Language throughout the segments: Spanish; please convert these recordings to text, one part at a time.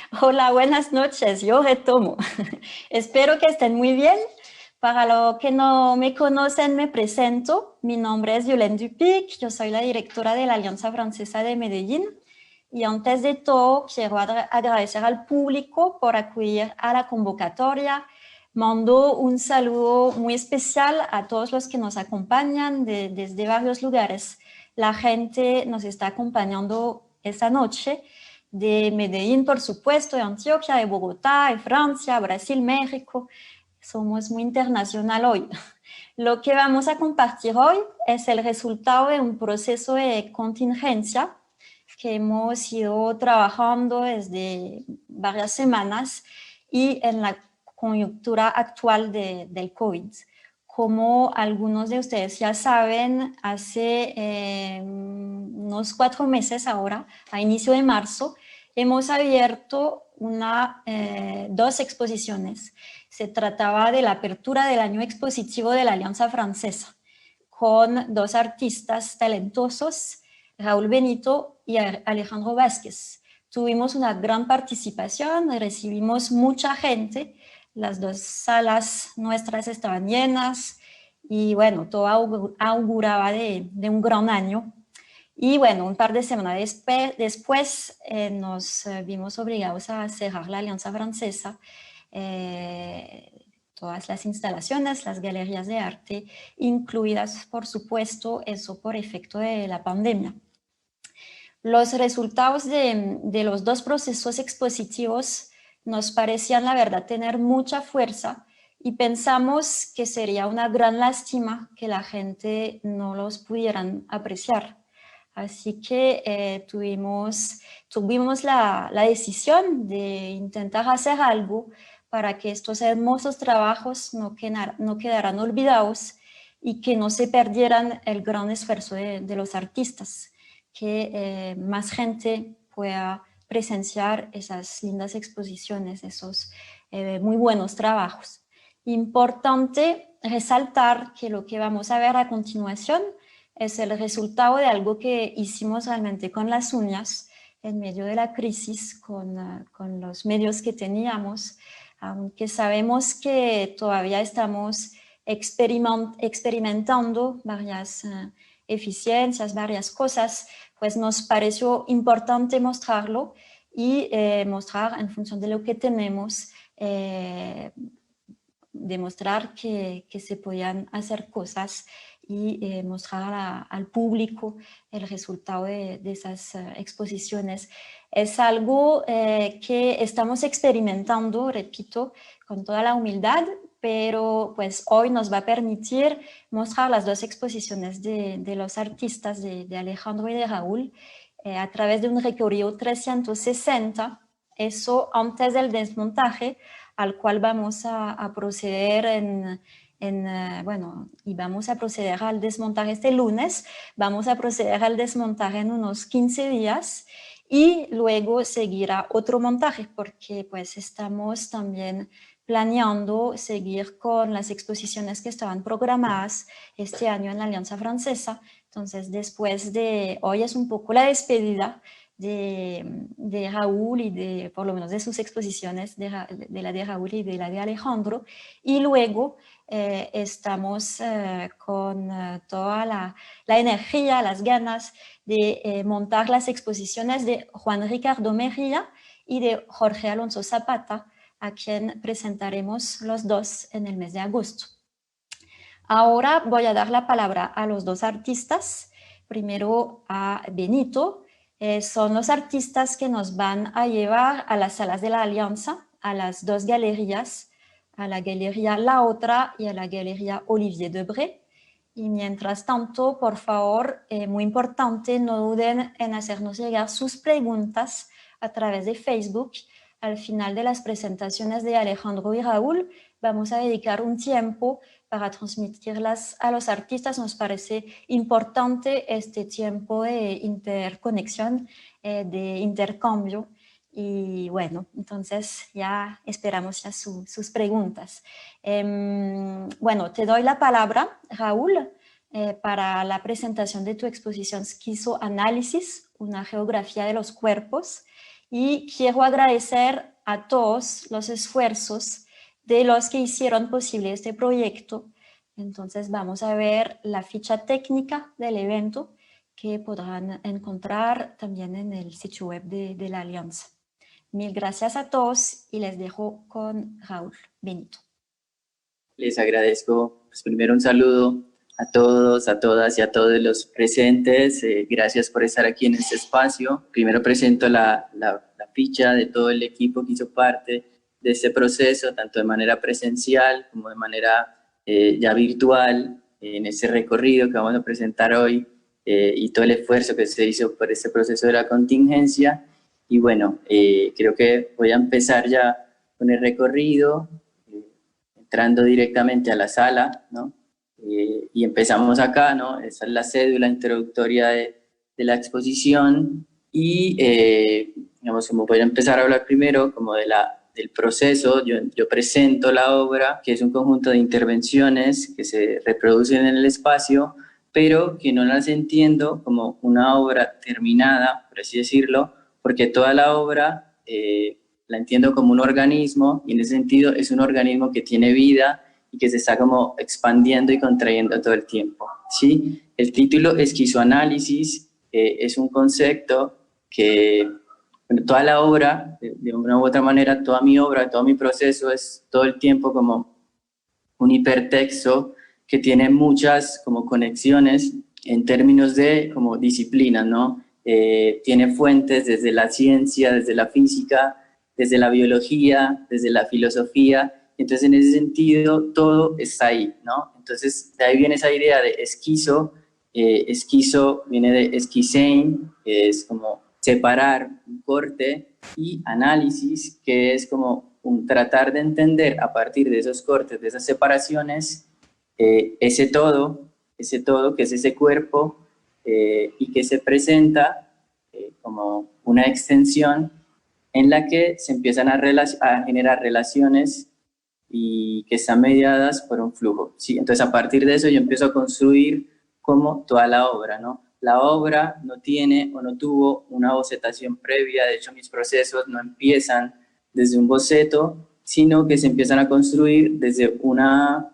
Hola, buenas noches, yo retomo. Espero que estén muy bien. Para los que no me conocen, me presento. Mi nombre es Yolande Dupic, yo soy la directora de la Alianza Francesa de Medellín. Y antes de todo, quiero agradecer al público por acudir a la convocatoria. Mando un saludo muy especial a todos los que nos acompañan desde varios lugares. La gente nos está acompañando esta noche de Medellín, por supuesto, de Antioquia, de Bogotá, de Francia, Brasil, México. Somos muy internacional hoy. Lo que vamos a compartir hoy es el resultado de un proceso de contingencia que hemos ido trabajando desde varias semanas y en la coyuntura actual del COVID. Como algunos de ustedes ya saben, hace unos 4 meses ahora, a inicio de marzo, hemos abierto dos exposiciones. Se trataba de la apertura del año expositivo de la Alianza Francesa, con dos artistas talentosos, Raúl Benito y Alejandro Vázquez. Tuvimos una gran participación, recibimos mucha gente, las dos salas nuestras estaban llenas y bueno, todo auguraba de un gran año. Y bueno, un par de semanas después nos vimos obligados a cerrar la Alianza Francesa. Todas las instalaciones, las galerías de arte, incluidas, por supuesto, eso por efecto de la pandemia. Los resultados de los dos procesos expositivos nos parecían, la verdad, tener mucha fuerza y pensamos que sería una gran lástima que la gente no los pudieran apreciar. Así que tuvimos la decisión de intentar hacer algo para que estos hermosos trabajos no quedaran olvidados y que no se perdieran el gran esfuerzo de los artistas, que más gente pueda presenciar esas lindas exposiciones, esos muy buenos trabajos. Importante resaltar que lo que vamos a ver a continuación es el resultado de algo que hicimos realmente con las uñas en medio de la crisis, con los medios que teníamos, aunque sabemos que todavía estamos experimentando varias eficiencias, varias cosas, pues nos pareció importante mostrarlo y mostrar en función de lo que tenemos, demostrar que se podían hacer cosas y mostrar al público el resultado de esas exposiciones. Es algo que estamos experimentando, repito, con toda la humildad, pero pues hoy nos va a permitir mostrar las dos exposiciones de los artistas de Alejandro y de Raúl a través de un recorrido 360, eso antes del desmontaje, al cual vamos a proceder bueno, y vamos a proceder al desmontaje este lunes, vamos a proceder al desmontaje en unos 15 días y luego seguirá otro montaje porque pues estamos también planeando seguir con las exposiciones que estaban programadas este año en la Alianza Francesa. Entonces, después de hoy es un poco la despedida de Raúl y por lo menos de sus exposiciones, de la de Raúl y de la de Alejandro, y luego estamos con toda la energía, las ganas de montar las exposiciones de Juan Ricardo Mejía y de Jorge Alonso Zapata, a quien presentaremos los dos en el mes de agosto. Ahora voy a dar la palabra a los dos artistas, primero a Benito. Son los artistas que nos van a llevar a las salas de la Alianza, a las dos galerías, a la Galería La Otra y a la Galería Olivier Debré. Y mientras tanto, por favor, muy importante, no duden en hacernos llegar sus preguntas a través de Facebook. Al final de las presentaciones de Alejandro y Raúl, vamos a dedicar un tiempo para transmitirlas a los artistas. Nos parece importante este tiempo de interconexión, de intercambio. Y bueno, entonces ya esperamos ya sus preguntas. Bueno, te doy la palabra, Raúl, para la presentación de tu exposición Schizoanálisis, una geografía de los cuerpos. y quiero agradecer a todos los esfuerzos de los que hicieron posible este proyecto. Entonces vamos a ver la ficha técnica del evento que podrán encontrar también en el sitio web de la Alianza. Mil gracias a todos y les dejo con Raúl Benito. Les agradezco, pues, primero un saludo a todos, a todas y a todos los presentes. Gracias por estar aquí en este espacio. Primero presento la ficha de todo el equipo que hizo parte de este proceso, tanto de manera presencial como de manera ya virtual, en este recorrido que vamos a presentar hoy, y todo el esfuerzo que se hizo por este proceso de la contingencia. Y bueno, creo que voy a empezar ya con el recorrido, entrando directamente a la sala, ¿no? Y empezamos acá, ¿no? Esa es la cédula introductoria de la exposición y, digamos, como voy a empezar a hablar primero como del proceso, yo presento la obra, que es un conjunto de intervenciones que se reproducen en el espacio, pero que no las entiendo como una obra terminada, por así decirlo, porque toda la obra la entiendo como un organismo, y en ese sentido es un organismo que tiene vida y que se está como expandiendo y contrayendo todo el tiempo, ¿sí? El título esquizoanálisis es un concepto que, bueno, toda la obra, de una u otra manera, toda mi obra, todo mi proceso es todo el tiempo como un hipertexto que tiene muchas como conexiones en términos de como disciplinas, ¿no? Tiene fuentes desde la ciencia, desde la física, desde la biología, desde la filosofía. Entonces, en ese sentido, todo está ahí, ¿no? Entonces, de ahí viene esa idea de esquizo. Esquizo viene de esquisein, que es como separar, un corte, y análisis, que es como un tratar de entender a partir de esos cortes, de esas separaciones, ese todo que es ese cuerpo, y que se presenta como una extensión en la que se empiezan a generar relaciones y que están mediadas por un flujo, ¿sí? Entonces, a partir de eso yo empiezo a construir como toda la obra, ¿no? La obra no tiene o no tuvo una bocetación previa. De hecho, mis procesos no empiezan desde un boceto, sino que se empiezan a construir desde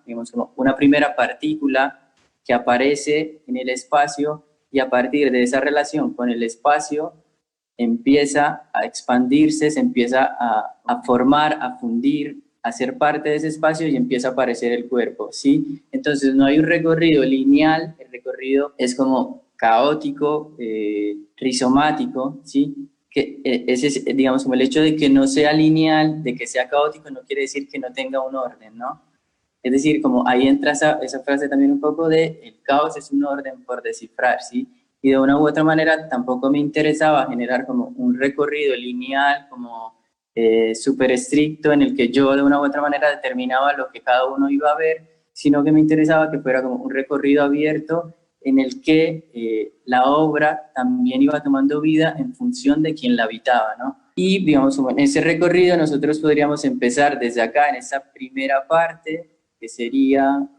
digamos, como una primera partícula que aparece en el espacio, y a partir de esa relación con el espacio empieza a expandirse, se empieza a formar, a fundir, a ser parte de ese espacio, y empieza a aparecer el cuerpo, ¿sí? Entonces no hay un recorrido lineal, el recorrido es como caótico, rizomático, ¿sí? Que ese es, digamos, como el hecho de que no sea lineal, de que sea caótico, no quiere decir que no tenga un orden, ¿no? Es decir, como ahí entra esa frase también un poco de el caos es un orden por descifrar, ¿sí? Y de una u otra manera tampoco me interesaba generar como un recorrido lineal, como súper estricto, en el que yo de una u otra manera determinaba lo que cada uno iba a ver, sino que me interesaba que fuera como un recorrido abierto en el que la obra también iba tomando vida en función de quien la habitaba, ¿no? Y, digamos, en ese recorrido nosotros podríamos empezar desde acá, en esa primera parte, que sería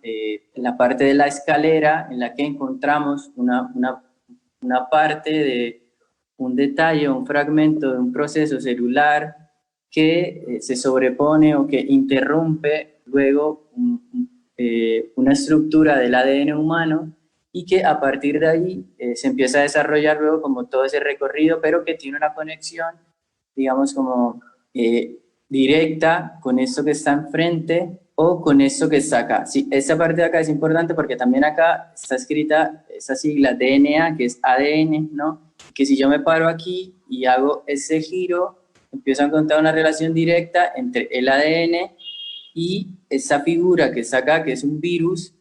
la parte de la escalera, en la que encontramos una parte de un detalle, un fragmento de un proceso celular que se sobrepone o que interrumpe luego una estructura del ADN humano, y que a partir de ahí se empieza a desarrollar luego como todo ese recorrido, pero que tiene una conexión, digamos, como directa con esto que está enfrente o con esto que está acá. Sí, esta parte de acá es importante porque también acá está escrita esa sigla DNA, que es ADN, ¿no? Que si yo me paro aquí y hago ese giro, empiezo a encontrar una relación directa entre el ADN y esa figura que está acá, que es un virus,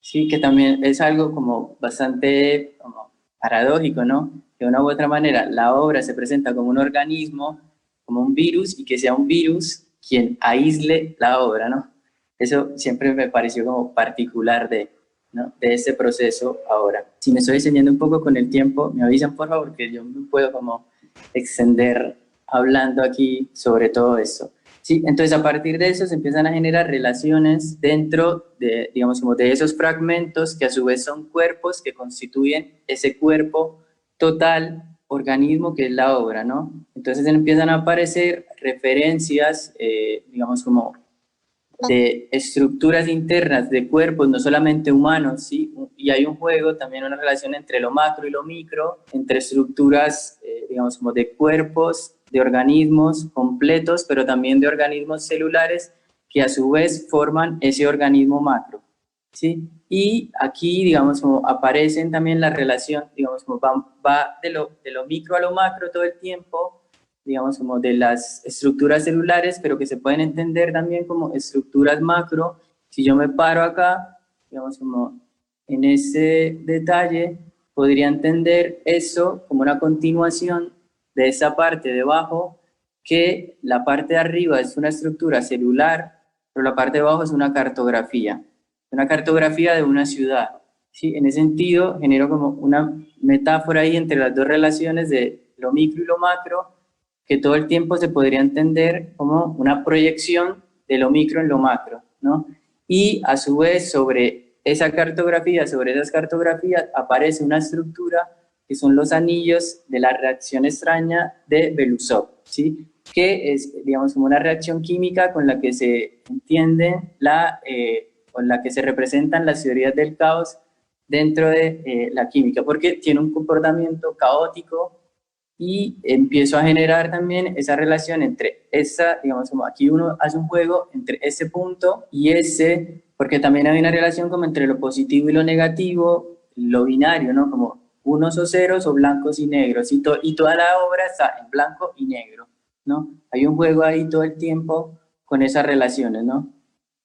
sí, que también es algo como bastante como paradójico, ¿no? De una u otra manera, la obra se presenta como un organismo, como un virus, y que sea un virus quien aísle la obra, ¿no? Eso siempre me pareció como particular ¿no? de este proceso ahora. Si me estoy extendiendo un poco con el tiempo, me avisan, por favor, porque yo me puedo como extender hablando aquí sobre todo esto. Sí, entonces a partir de eso se empiezan a generar relaciones dentro de, digamos, como de esos fragmentos que a su vez son cuerpos que constituyen ese cuerpo total, organismo que es la obra, ¿no? Entonces Entonces empiezan a aparecer referencias, digamos como de estructuras internas de cuerpos, no solamente humanos, ¿sí? Y hay un juego, también una relación entre lo macro y lo micro, entre estructuras, digamos, como de cuerpos, de organismos completos, pero también de organismos celulares que a su vez forman ese organismo macro, ¿sí? Y aquí, digamos, como aparecen también la relación, digamos, como va de lo micro a lo macro todo el tiempo, digamos, como de las estructuras celulares, pero que se pueden entender también como estructuras macro. Si yo me paro acá, digamos, como en ese detalle, podría entender eso como una continuación de esa parte de abajo, que la parte de arriba es una estructura celular, pero la parte de abajo es una cartografía de una ciudad. ¿Sí? En ese sentido, genero como una metáfora ahí entre las dos relaciones de lo micro y lo macro, que todo el tiempo se podría entender como una proyección de lo micro en lo macro, ¿no? Y a su vez sobre esa cartografía, sobre esas cartografías, aparece una estructura que son los anillos de la reacción extraña de Belousov, ¿sí? Que es, digamos, como una reacción química con la que se entiende con la que se representan las teorías del caos dentro de la química, porque tiene un comportamiento caótico y empiezo a generar también esa relación entre esa, digamos, como aquí uno hace un juego entre ese punto y ese, porque también hay una relación como entre lo positivo y lo negativo, lo binario, ¿no? Como unos o ceros o blancos y negros, y toda la obra está en blanco y negro, ¿no? Hay un juego ahí todo el tiempo con esas relaciones, ¿no?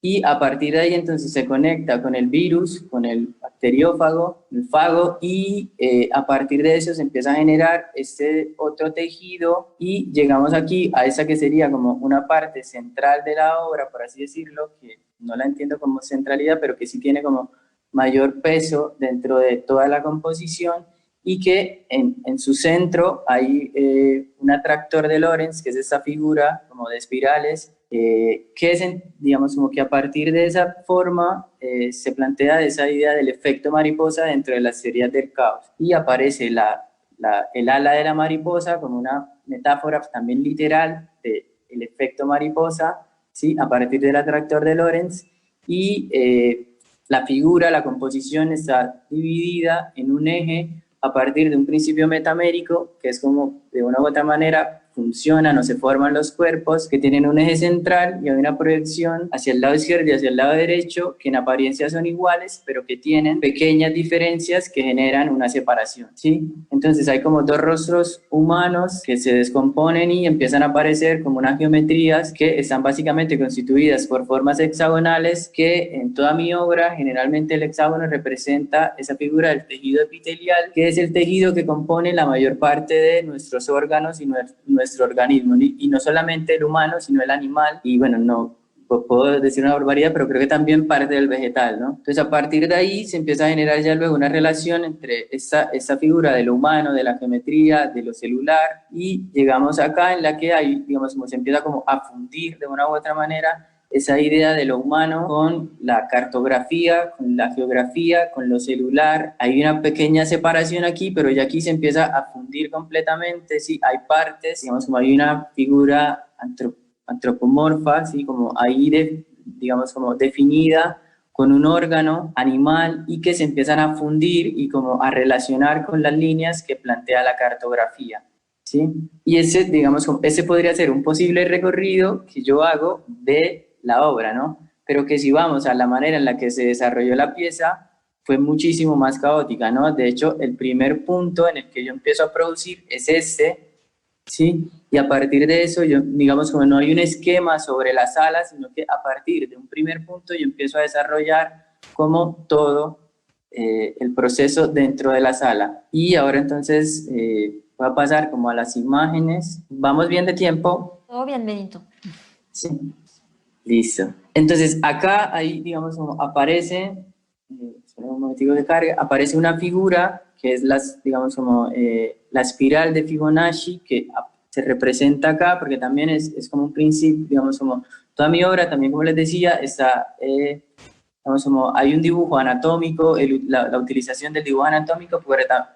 Y a partir de ahí entonces se conecta con el virus, con el bacteriófago, el fago, y a partir de eso se empieza a generar este otro tejido y llegamos aquí a esa que sería como una parte central de la obra, por así decirlo, que no la entiendo como centralidad, pero que sí tiene como mayor peso dentro de toda la composición, y que en su centro hay un atractor de Lorentz, que es esta figura como de espirales, que es, digamos, como que a partir de esa forma se plantea esa idea del efecto mariposa dentro de las teorías del caos, y aparece el ala de la mariposa como una metáfora también literal del efecto mariposa, ¿sí? A partir del atractor de Lorentz, y la figura, la composición está dividida en un eje a partir de un principio metamérico, que es como de una u otra manera funcionan o se forman los cuerpos, que tienen un eje central y hay una proyección hacia el lado izquierdo y hacia el lado derecho, que en apariencia son iguales, pero que tienen pequeñas diferencias que generan una separación, ¿sí? Entonces hay como dos rostros humanos que se descomponen y empiezan a aparecer como unas geometrías que están básicamente constituidas por formas hexagonales, que en toda mi obra generalmente el hexágono representa esa figura del tejido epitelial, que es el tejido que compone la mayor parte de nuestros órganos y nuestro organismo, y no solamente el humano, sino el animal, y bueno, no puedo decir una barbaridad, pero creo que también parte del vegetal, ¿no? Entonces a partir de ahí se empieza a generar ya luego una relación entre esa figura de lo humano, de la geometría, de lo celular, y llegamos acá en la que hay, digamos, como se empieza como a fundir de una u otra manera esa idea de lo humano con la cartografía, con la geografía, con lo celular. Hay una pequeña separación aquí, pero ya aquí se empieza a fundir completamente, sí, hay partes, digamos, como hay una figura antropomorfa, sí, como ahí, digamos, como definida con un órgano animal, y que se empiezan a fundir y como a relacionar con las líneas que plantea la cartografía, ¿sí? Y ese, digamos, ese podría ser un posible recorrido que yo hago de la obra, ¿no? Pero que si vamos a la manera en la que se desarrolló la pieza, fue muchísimo más caótica, ¿no? De hecho, el primer punto en el que yo empiezo a producir es este, ¿sí? Y a partir de eso, yo, digamos, como no hay un esquema sobre la sala, sino que a partir de un primer punto yo empiezo a desarrollar como todo el proceso dentro de la sala. Y ahora entonces voy a pasar como a las imágenes. ¿Vamos bien de tiempo? Todo bien, Benito. Sí. Listo. Entonces, acá ahí, digamos, como aparece, un momentico que cargue, aparece una figura que es, digamos, como la espiral de Fibonacci, que se representa acá, porque también es como un principio, digamos, como toda mi obra, también como les decía, está, digamos, como hay un dibujo anatómico, la utilización del dibujo anatómico,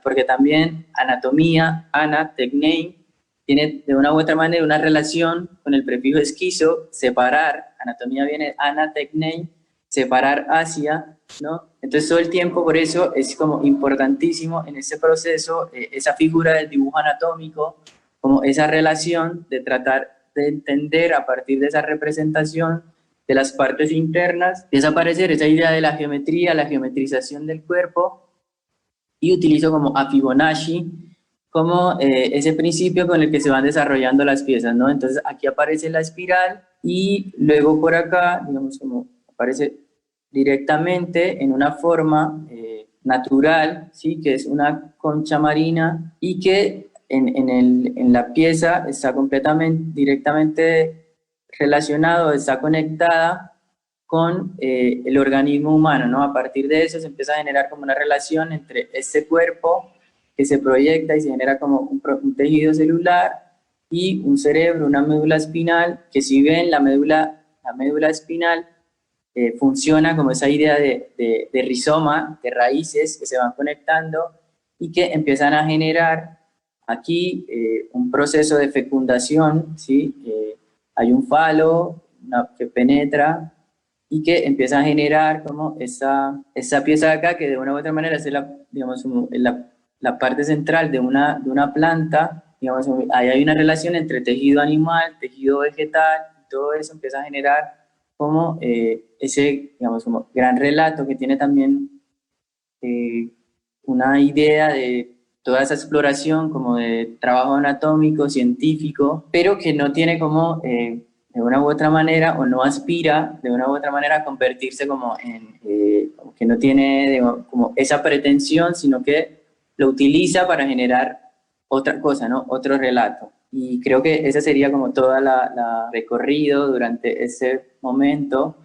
porque también anatomía, ana, technei, tiene de una u otra manera una relación con el prefijo esquizo, separar, anatomía viene anatecnei, separar hacia, ¿no? Entonces todo el tiempo, por eso es como importantísimo en este proceso esa figura del dibujo anatómico, como esa relación de tratar de entender a partir de esa representación de las partes internas, desaparecer esa idea de la geometría, la geometrización del cuerpo, y utilizo como a Fibonacci como ese principio con el que se van desarrollando las piezas, ¿no? Entonces aquí aparece la espiral y luego por acá, digamos, como aparece directamente en una forma natural, ¿sí? Que es una concha marina y que en la pieza está completamente, directamente relacionado, está conectada con el organismo humano, ¿no? A partir de eso se empieza a generar como una relación entre este cuerpo que se proyecta y se genera como un tejido celular y un cerebro, una médula espinal, que si ven la médula espinal funciona como esa idea de rizoma, de raíces que se van conectando y que empiezan a generar aquí un proceso de fecundación, ¿sí? Hay un falo que penetra y que empieza a generar como esa pieza de acá que de una u otra manera es digamos, la parte central de una planta, digamos, ahí hay una relación entre tejido animal, tejido vegetal, y todo eso empieza a generar como ese, digamos, como gran relato que tiene también una idea de toda esa exploración como de trabajo anatómico, científico, pero que no tiene como de una u otra manera, o no aspira de una u otra manera a convertirse como en, como que no tiene digamos, como esa pretensión, sino que lo utiliza para generar otra cosa, ¿no? Otro relato. Y creo que ese sería como toda la recorrido durante ese momento.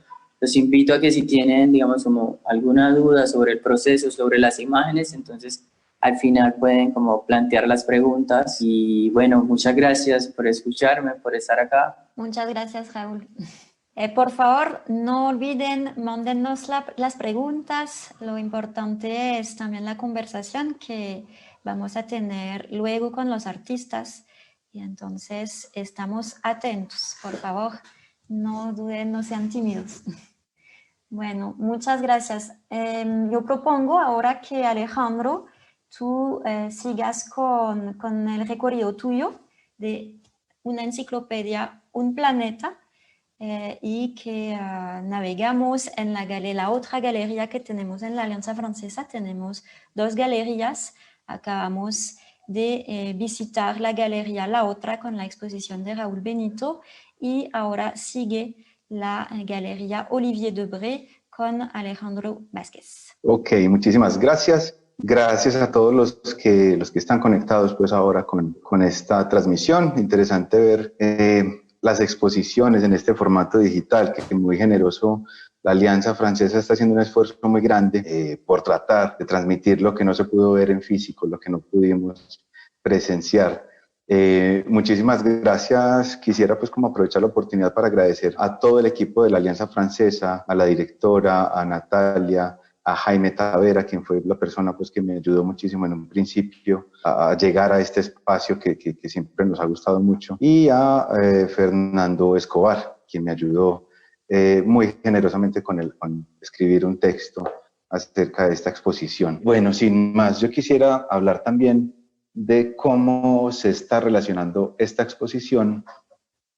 Los invito a que si tienen, digamos, como alguna duda sobre el proceso, sobre las imágenes, entonces al final pueden como plantear las preguntas. Y bueno, muchas gracias por escucharme, por estar acá. Muchas gracias, Raúl. Por favor, no olviden, mándennos las preguntas. Lo importante es también la conversación que vamos a tener luego con los artistas. Y entonces estamos atentos. Por favor, no duden, no sean tímidos. Bueno, muchas gracias. Yo propongo ahora que Alejandro, tú sigas con el recorrido tuyo de una enciclopedia, un planeta, y que navegamos en la otra galería que tenemos en la Alianza Francesa. Tenemos dos galerías. Acabamos de visitar la galería, la otra, con la exposición de Raúl Benito, y ahora sigue la galería Olivier Debré con Alejandro Vázquez. Ok, muchísimas gracias. Gracias a todos los que están conectados pues ahora con esta transmisión. Interesante ver las exposiciones en este formato digital, que muy generoso. La Alianza Francesa está haciendo un esfuerzo muy grande por tratar de transmitir lo que no se pudo ver en físico, lo que no pudimos presenciar. Muchísimas gracias. Quisiera pues como aprovechar la oportunidad para agradecer a todo el equipo de la Alianza Francesa, a la directora, a Natalia, a Jaime Tavera, quien fue la persona pues que me ayudó muchísimo en un principio a llegar a este espacio que siempre nos ha gustado mucho, y a Fernando Escobar, quien me ayudó muy generosamente con escribir un texto acerca de esta exposición. Bueno, sin más, yo quisiera hablar también de cómo se está relacionando esta exposición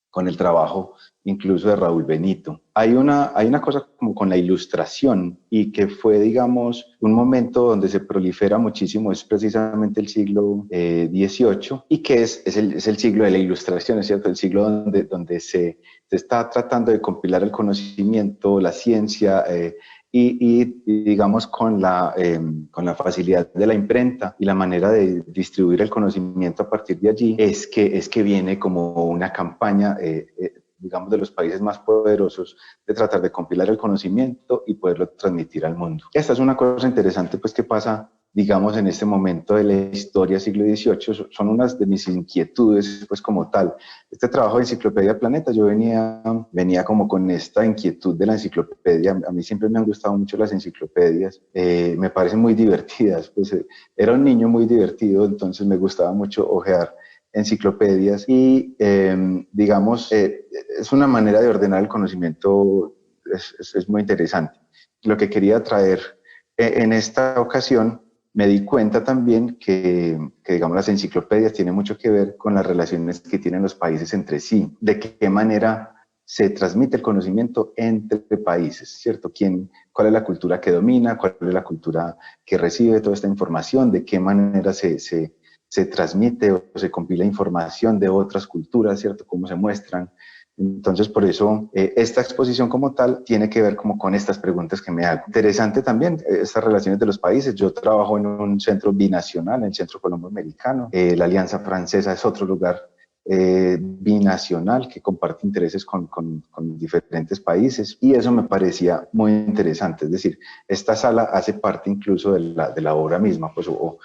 con el trabajo incluso de Raúl Benito. Hay una cosa como con la ilustración, y que fue, digamos, un momento donde se prolifera muchísimo, es precisamente el siglo XVIII, y que es el siglo de la ilustración, es cierto, el siglo donde se está tratando de compilar el conocimiento, la ciencia, y digamos con la facilidad de la imprenta y la manera de distribuir el conocimiento a partir de allí, es que viene como una campaña, digamos, de los países más poderosos, de tratar de compilar el conocimiento y poderlo transmitir al mundo. Esta es una cosa interesante pues que pasa, digamos, en este momento de la historia siglo XVIII. Son unas de mis inquietudes pues como tal. Este trabajo de Enciclopedia Planeta, yo venía como con esta inquietud de la enciclopedia. A mí siempre me han gustado mucho las enciclopedias, me parecen muy divertidas, pues era un niño muy divertido, entonces me gustaba mucho hojear enciclopedias y, digamos, es una manera de ordenar el conocimiento, es muy interesante. Lo que quería traer en esta ocasión, me di cuenta también que, digamos, las enciclopedias tienen mucho que ver con las relaciones que tienen los países entre sí, de qué manera se transmite el conocimiento entre países, ¿cierto? ¿Cuál es la cultura que domina? ¿Cuál es la cultura que recibe toda esta información? ¿De qué manera se transmite o se compila información de otras culturas, ¿cierto? ¿Cómo se muestran? Entonces, por eso, esta exposición como tal tiene que ver como con estas preguntas que me hago. Interesante también estas relaciones de los países. Yo trabajo en un centro binacional, en el Centro Colombo-Americano. La Alianza Francesa es otro lugar binacional que comparte intereses con diferentes países, y eso me parecía muy interesante. Es decir, esta sala hace parte incluso de la obra misma, pues, o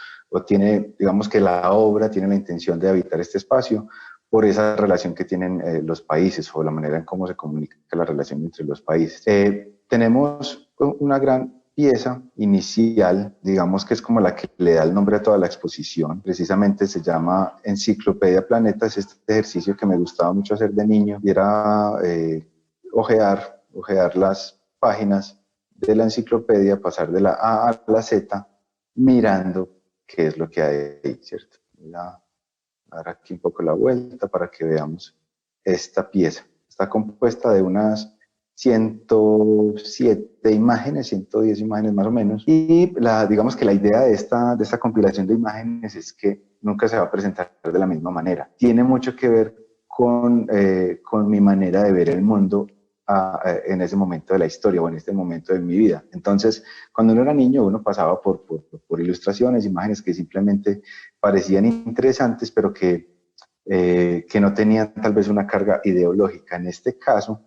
tiene, digamos que la obra tiene la intención de habitar este espacio por esa relación que tienen los países, o la manera en cómo se comunica la relación entre los países. Tenemos una gran pieza inicial, digamos que es como la que le da el nombre a toda la exposición. Precisamente se llama Enciclopedia Planeta. Es este ejercicio que me gustaba mucho hacer de niño, y era ojear las páginas de la enciclopedia, pasar de la A a la Z, mirando qué es lo que hay ahí, ¿cierto? Ahora aquí un poco la vuelta para que veamos esta pieza. Está compuesta de unas 107 imágenes, 110 imágenes más o menos, y digamos que la idea de esta compilación de imágenes es que nunca se va a presentar de la misma manera. Tiene mucho que ver con mi manera de ver el mundo en ese momento de la historia, o en este momento de mi vida. Entonces, cuando uno era niño, uno pasaba por ilustraciones, imágenes que simplemente parecían interesantes, pero que no tenían tal vez una carga ideológica. En este caso,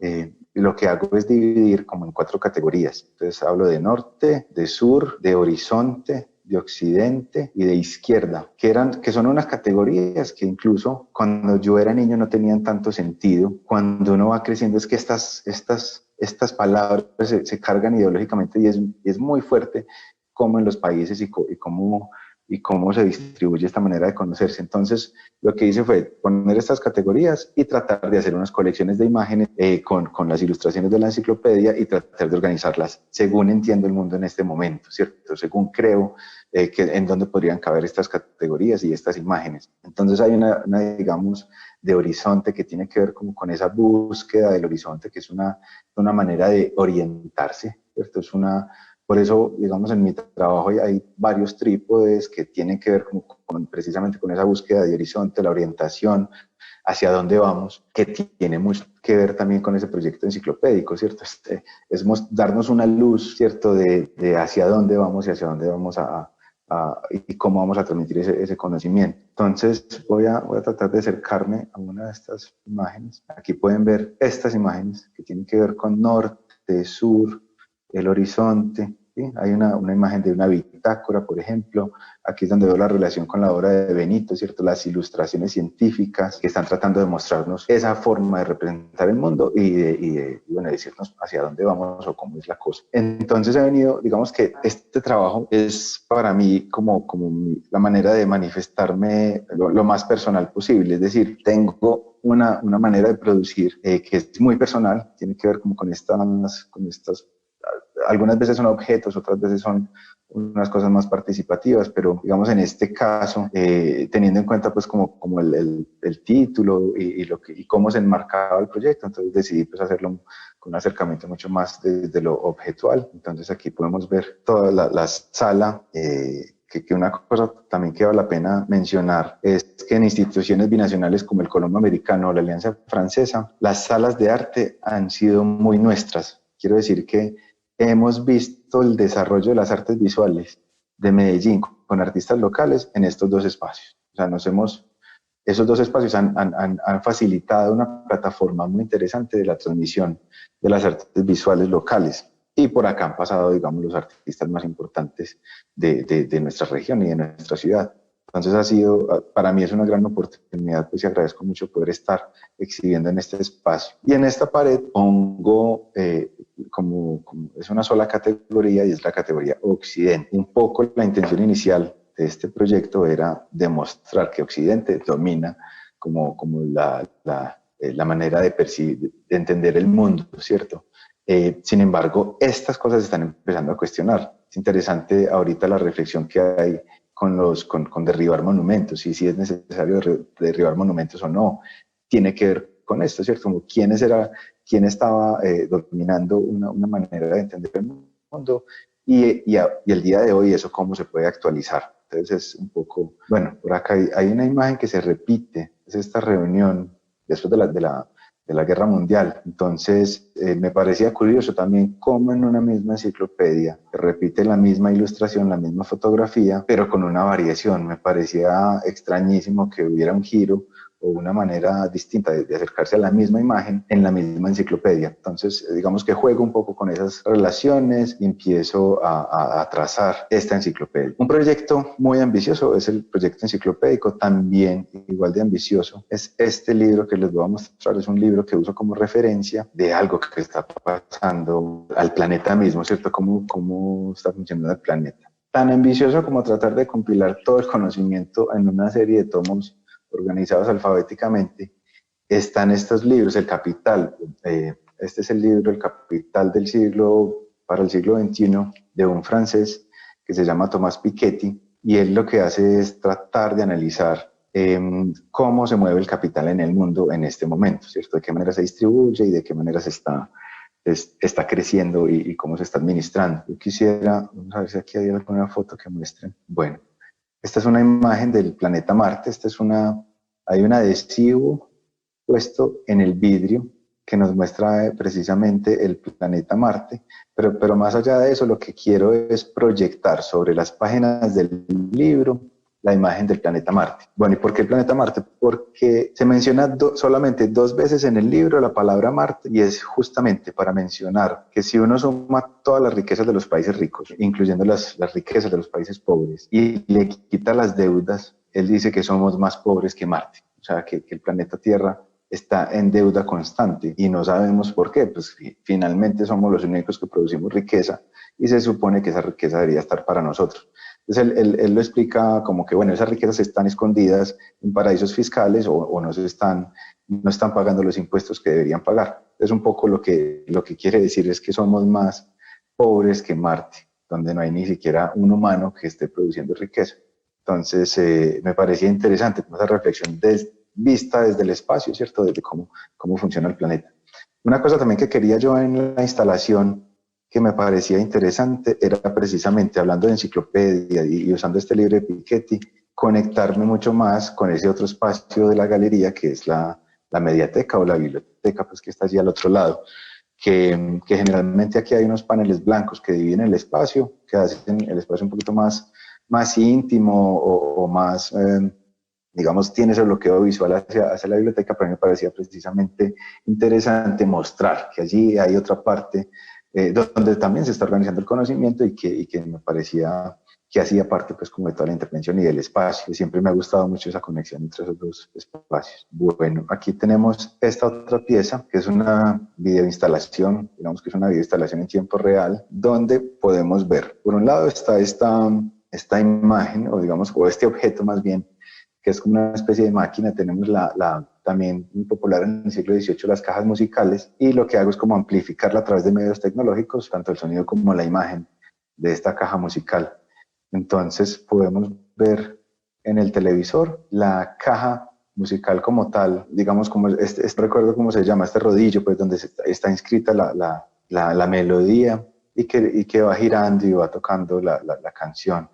lo que hago es dividir como en 4 categorías. Entonces hablo de norte, de sur, de horizonte, de occidente y de izquierda, que son unas categorías que incluso cuando yo era niño no tenían tanto sentido. Cuando uno va creciendo es que estas palabras se cargan ideológicamente, y es muy fuerte cómo en los países y cómo se distribuye esta manera de conocerse. Entonces, lo que hice fue poner estas categorías y tratar de hacer unas colecciones de imágenes con las ilustraciones de la enciclopedia, y tratar de organizarlas según entiendo el mundo en este momento, ¿cierto? Según creo en dónde podrían caber estas categorías y estas imágenes. Entonces, hay una digamos, de horizonte, que tiene que ver como con esa búsqueda del horizonte, que es una manera de orientarse, ¿cierto? Por eso, digamos, en mi trabajo hay varios trípodes que tienen que ver precisamente con esa búsqueda de horizonte, la orientación, hacia dónde vamos, que tiene mucho que ver también con ese proyecto enciclopédico, ¿cierto? Es darnos una luz, ¿cierto?, de hacia dónde vamos y hacia dónde vamos y cómo vamos a transmitir ese conocimiento. Entonces, voy a tratar de acercarme a una de estas imágenes. Aquí pueden ver estas imágenes que tienen que ver con norte, sur, el horizonte. ¿Sí? Hay una imagen de una bitácora, por ejemplo. Aquí es donde veo la relación con la obra de Benito, ¿cierto? Las ilustraciones científicas que están tratando de mostrarnos esa forma de representar el mundo y bueno, decirnos hacia dónde vamos o cómo es la cosa. Entonces he venido, digamos que este trabajo es para mí como la manera de manifestarme lo más personal posible. Es decir, tengo una manera de producir que es muy personal, tiene que ver como con estas algunas veces son objetos, otras veces son unas cosas más participativas, pero digamos en este caso, teniendo en cuenta pues como el título y cómo se enmarcaba el proyecto, entonces decidí pues hacerlo con un acercamiento mucho más desde lo objetual. Entonces aquí podemos ver toda la sala, que una cosa también que vale la pena mencionar es que en instituciones binacionales como el Colombo Americano o la Alianza Francesa, las salas de arte han sido muy nuestras. Quiero decir que hemos visto el desarrollo de las artes visuales de Medellín con artistas locales en estos 2 espacios. O sea, esos 2 espacios han facilitado una plataforma muy interesante de la transmisión de las artes visuales locales. Y por acá han pasado, digamos, los artistas más importantes de nuestra región y de nuestra ciudad. Entonces para mí es una gran oportunidad, pues, y agradezco mucho poder estar exhibiendo en este espacio. Y en esta pared pongo, como es una sola categoría, y es la categoría Occidente. Un poco la intención inicial de este proyecto era demostrar que Occidente domina como la manera de percibir, de entender el mundo, ¿cierto? Sin embargo, estas cosas se están empezando a cuestionar. Es interesante ahorita la reflexión que hay con derribar monumentos, y si es necesario derribar monumentos o no, tiene que ver con esto, ¿cierto? Como quién estaba dominando una manera de entender el mundo, y el día de hoy eso cómo se puede actualizar. Entonces es un poco, bueno, por acá hay una imagen que se repite, es esta reunión después de la Guerra Mundial. Entonces, me parecía curioso también cómo en una misma enciclopedia se repite la misma ilustración, la misma fotografía, pero con una variación. Me parecía extrañísimo que hubiera un giro o una manera distinta de acercarse a la misma imagen en la misma enciclopedia. Entonces, digamos que juego un poco con esas relaciones y empiezo a trazar esta enciclopedia. Un proyecto muy ambicioso es el proyecto enciclopédico, también igual de ambicioso es este libro que les voy a mostrar. Es un libro que uso como referencia de algo que está pasando al planeta mismo, ¿cierto? Cómo está funcionando el planeta. Tan ambicioso como tratar de compilar todo el conocimiento en una serie de tomos organizados alfabéticamente, están estos libros. El Capital, este es el libro El Capital para el siglo XXI, de un francés que se llama Thomas Piketty, y él lo que hace es tratar de analizar cómo se mueve el capital en el mundo en este momento, ¿cierto? De qué manera se distribuye y de qué manera se está creciendo y cómo se está administrando. Yo quisiera, vamos a ver si aquí hay alguna foto que muestren. Bueno, esta es una imagen del planeta Marte. Hay un adhesivo puesto en el vidrio que nos muestra precisamente el planeta Marte, pero más allá de eso, lo que quiero es proyectar sobre las páginas del libro la imagen del planeta Marte. Bueno, ¿y por qué el planeta Marte? Porque se menciona solamente 2 veces en el libro la palabra Marte, y es justamente para mencionar que si uno suma todas las riquezas de los países ricos, incluyendo las riquezas de los países pobres, y le quita las deudas, él dice que somos más pobres que Marte. O sea, que el planeta Tierra está en deuda constante y no sabemos por qué. Pues finalmente somos los únicos que producimos riqueza y se supone que esa riqueza debería estar para nosotros. Entonces él lo explica como que, bueno, esas riquezas están escondidas en paraísos fiscales o no están pagando los impuestos que deberían pagar. Es un poco lo que quiere decir es que somos más pobres que Marte, donde no hay ni siquiera un humano que esté produciendo riqueza. Entonces me parecía interesante esa reflexión vista desde el espacio, ¿cierto? Desde cómo funciona el planeta. Una cosa también que quería yo en la instalación que me parecía interesante era precisamente, hablando de enciclopedia y usando este libro de Piketty, conectarme mucho más con ese otro espacio de la galería que es la mediateca o la biblioteca, pues que está allí al otro lado, que generalmente aquí hay unos paneles blancos que dividen el espacio, que hacen el espacio un poquito más íntimo o más, digamos, tiene ese bloqueo visual hacia la biblioteca, pero a mí me parecía precisamente interesante mostrar que allí hay otra parte donde también se está organizando el conocimiento y que me parecía que hacía parte pues como de toda la intervención y del espacio. Siempre me ha gustado mucho esa conexión entre esos dos espacios. Bueno, aquí tenemos esta otra pieza que es una videoinstalación, digamos que es una videoinstalación en tiempo real, donde podemos ver, por un lado está esta imagen, o digamos, o este objeto más bien, que es como una especie de máquina. Tenemos también muy popular en el siglo XVIII, las cajas musicales, y lo que hago es como amplificarla a través de medios tecnológicos, tanto el sonido como la imagen de esta caja musical. Entonces podemos ver en el televisor la caja musical como tal, digamos, como recuerdo cómo se llama, este rodillo, pues donde está inscrita la melodía y que va girando y va tocando la canción.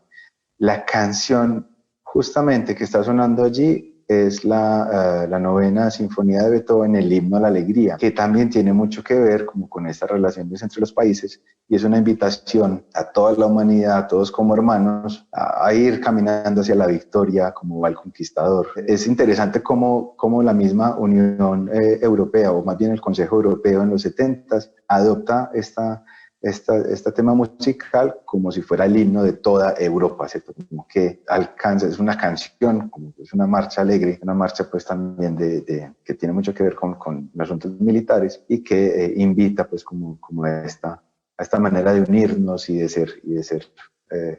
La canción justamente que está sonando allí es la 9ª Sinfonía de Beethoven, el Himno a la Alegría, que también tiene mucho que ver como con estas relaciones entre los países, y es una invitación a toda la humanidad, a todos como hermanos, a ir caminando hacia la victoria como va el conquistador. Es interesante cómo la misma Unión Europea, o más bien el Consejo Europeo en los 70s, adopta este tema musical como si fuera el himno de toda Europa, ¿cierto? Como que alcanza, es una canción, como es una marcha alegre, una marcha pues también que tiene mucho que ver con los asuntos militares y que invita pues como a esta manera de unirnos y de ser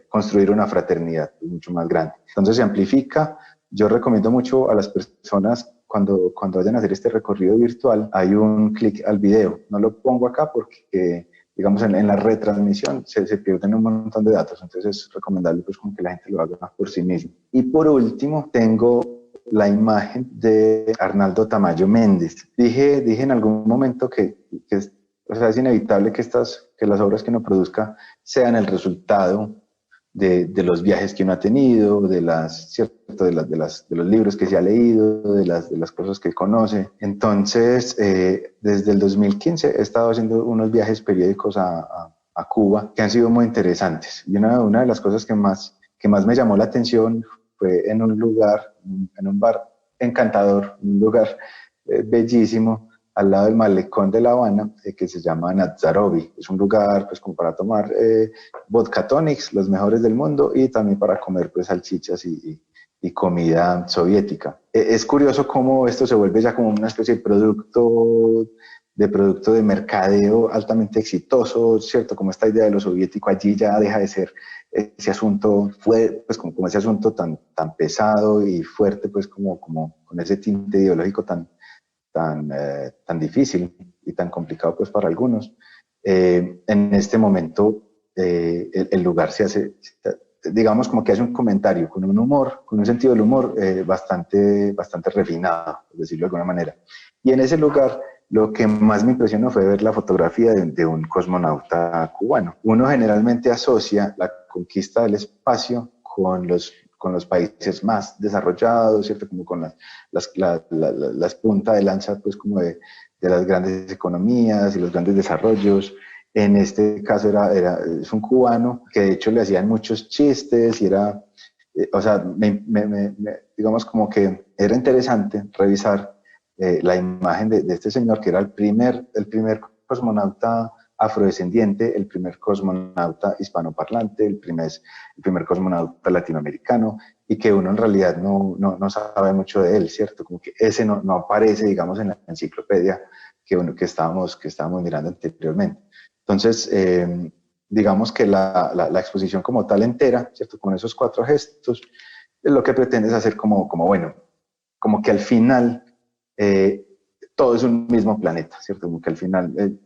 construir una fraternidad mucho más grande. Entonces se amplifica. Yo recomiendo mucho a las personas cuando vayan a hacer este recorrido virtual, hay un clic al video. No lo pongo acá porque, digamos, en la retransmisión se pierden un montón de datos, entonces es recomendable pues como que la gente lo haga por sí mismo. Y por último, tengo la imagen de Arnaldo Tamayo Méndez. Dije en algún momento que o sea, es inevitable que las obras que uno produzca sean el resultado de los viajes que uno ha tenido, ¿cierto? de los libros que se ha leído, de las cosas que conoce. Entonces, desde el 2015 he estado haciendo unos viajes periódicos a Cuba que han sido muy interesantes. Y una de las cosas que más me llamó la atención fue en un lugar, en un bar encantador, un lugar bellísimo, al lado del malecón de La Habana, que se llama Natzarovi. Es un lugar pues como para tomar vodka tonics, los mejores del mundo, y también para comer pues salchichas y comida soviética. Es curioso cómo esto se vuelve ya como una especie de producto de mercadeo altamente exitoso, ¿cierto? Como esta idea de lo soviético allí ya deja de ser ese asunto, pues como ese asunto tan pesado y fuerte, pues como con ese tinte ideológico tan difícil y tan complicado pues para algunos. En este momento el lugar se hace, digamos, como que hace un comentario con un humor, con un sentido del humor bastante refinado, por decirlo de alguna manera. Y en ese lugar lo que más me impresionó fue ver la fotografía de un cosmonauta cubano. Uno generalmente asocia la conquista del espacio con los países más desarrollados, ¿cierto? Como con las puntas de lanza, pues como de las grandes economías y los grandes desarrollos. En este caso es un cubano que de hecho le hacían muchos chistes y era, o sea, digamos como que era interesante revisar la imagen de este señor que era el primer cosmonauta afrodescendiente, el primer cosmonauta hispanoparlante, el primer cosmonauta latinoamericano, y que uno en realidad no sabe mucho de él, ¿cierto? Como que ese no aparece, digamos, en la enciclopedia que estábamos mirando anteriormente. Entonces, digamos que la exposición como tal entera, ¿cierto? Con esos 4 gestos, lo que pretende es hacer como bueno, como que al final todo es un mismo planeta, ¿cierto? Como que al final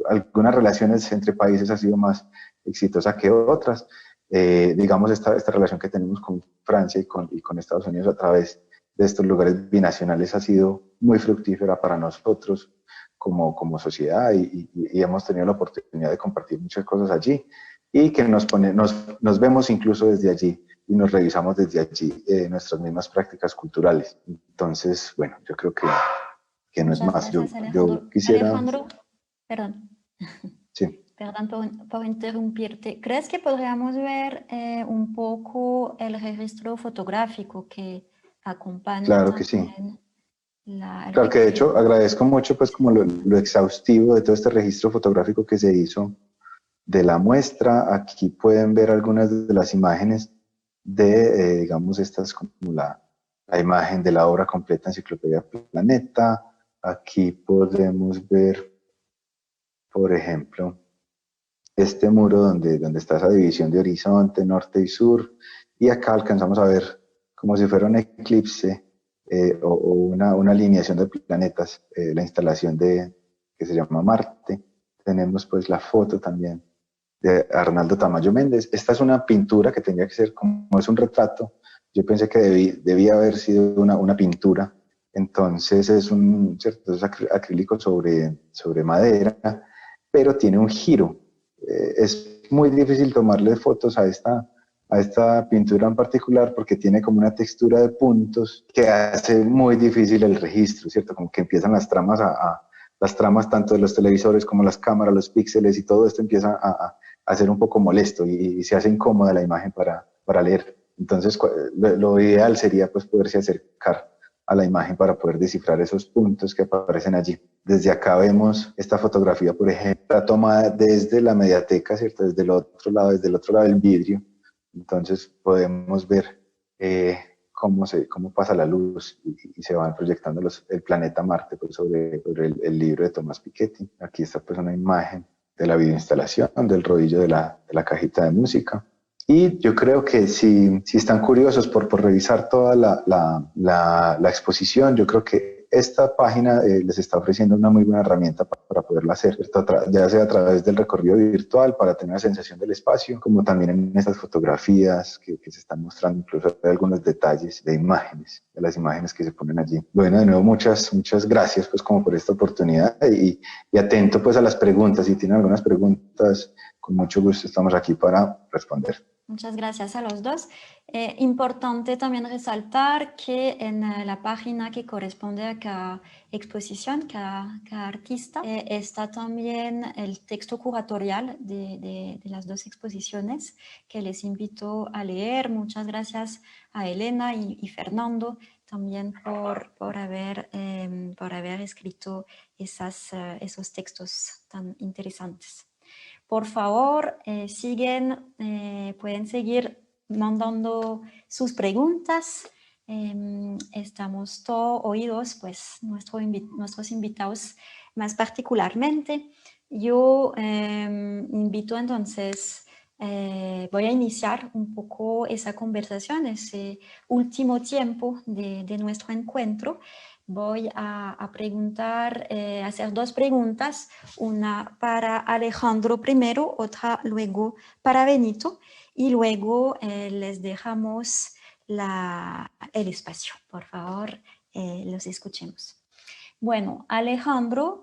algunas relaciones entre países ha sido más exitosa que otras. Digamos, esta relación que tenemos con Francia y con Estados Unidos a través de estos lugares binacionales ha sido muy fructífera para nosotros como sociedad y hemos tenido la oportunidad de compartir muchas cosas allí y que nos vemos incluso desde allí y nos revisamos desde allí nuestras mismas prácticas culturales. Entonces, bueno, yo creo que no es más. Gracias, Yo quisiera... Alejandro, perdón. Sí. Perdón por interrumpirte. ¿Crees que podríamos ver un poco el registro fotográfico que acompaña Claro que sí. Claro que de hecho agradezco mucho pues como lo exhaustivo de todo este registro fotográfico que se hizo de la muestra. Aquí pueden ver algunas de las imágenes de, digamos, estas como la imagen de la obra completa Enciclopedia Planeta. Aquí podemos ver, por ejemplo, este muro donde está esa división de horizonte, norte y sur, y acá alcanzamos a ver como si fuera un eclipse o una alineación de planetas, la instalación que se llama Marte. Tenemos pues la foto también de Arnaldo Tamayo Méndez. Esta es una pintura que tendría que ser, como es un retrato, yo pensé que debía haber sido una pintura. Entonces es es acrílico sobre madera, pero tiene un giro. Es muy difícil tomarle fotos a esta pintura en particular porque tiene como una textura de puntos que hace muy difícil el registro, ¿cierto? Como que empiezan las tramas las tramas tanto de los televisores como las cámaras, los píxeles y todo esto empieza a ser un poco molesto y se hace incómoda la imagen para leer. Entonces, lo ideal sería pues poderse acercar a la imagen para poder descifrar esos puntos que aparecen allí. Desde acá vemos esta fotografía, por ejemplo, tomada desde la mediateca, ¿cierto? Desde el otro lado del vidrio. Entonces podemos ver cómo pasa la luz y se van proyectando el planeta Marte pues, sobre el libro de Thomas Piketty. Aquí está pues una imagen la videoinstalación, del rodillo de la cajita de música. Y yo creo que si están curiosos por revisar toda la exposición, yo creo que esta página les está ofreciendo una muy buena herramienta para poderla hacer, ya sea a través del recorrido virtual para tener una sensación del espacio, como también en estas fotografías que se están mostrando, incluso hay algunos detalles de imágenes, de las imágenes que se ponen allí. Bueno, de nuevo, muchas gracias pues como por esta oportunidad y atento pues a las preguntas. Si tienen algunas preguntas, con mucho gusto estamos aquí para responder. Muchas gracias a los dos. Importante también resaltar que en la página que corresponde a cada exposición, cada artista, está también el texto curatorial de las dos exposiciones que les invito a leer. Muchas gracias a Elena y Fernando también por haber escrito esos textos tan interesantes. Por favor, pueden seguir mandando sus preguntas. Estamos todos oídos, pues nuestros invitados más particularmente. Yo invito entonces, voy a iniciar un poco esa conversación, ese último tiempo de nuestro encuentro. Voy a preguntar, hacer dos preguntas, una para Alejandro primero, otra luego para Benito, y luego les dejamos el espacio. Por favor, los escuchemos. Bueno, Alejandro,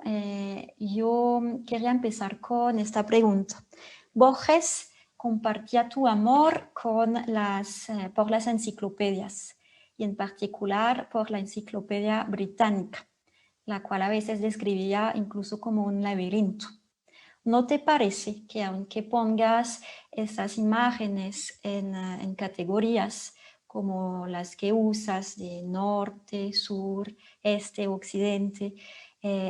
yo quería empezar con esta pregunta. Borges compartía tu amor por las enciclopedias, y en particular por la Enciclopedia Británica, la cual a veces describía incluso como un laberinto. ¿No te parece que aunque pongas esas imágenes en categorías como las que usas de norte, sur, este, occidente,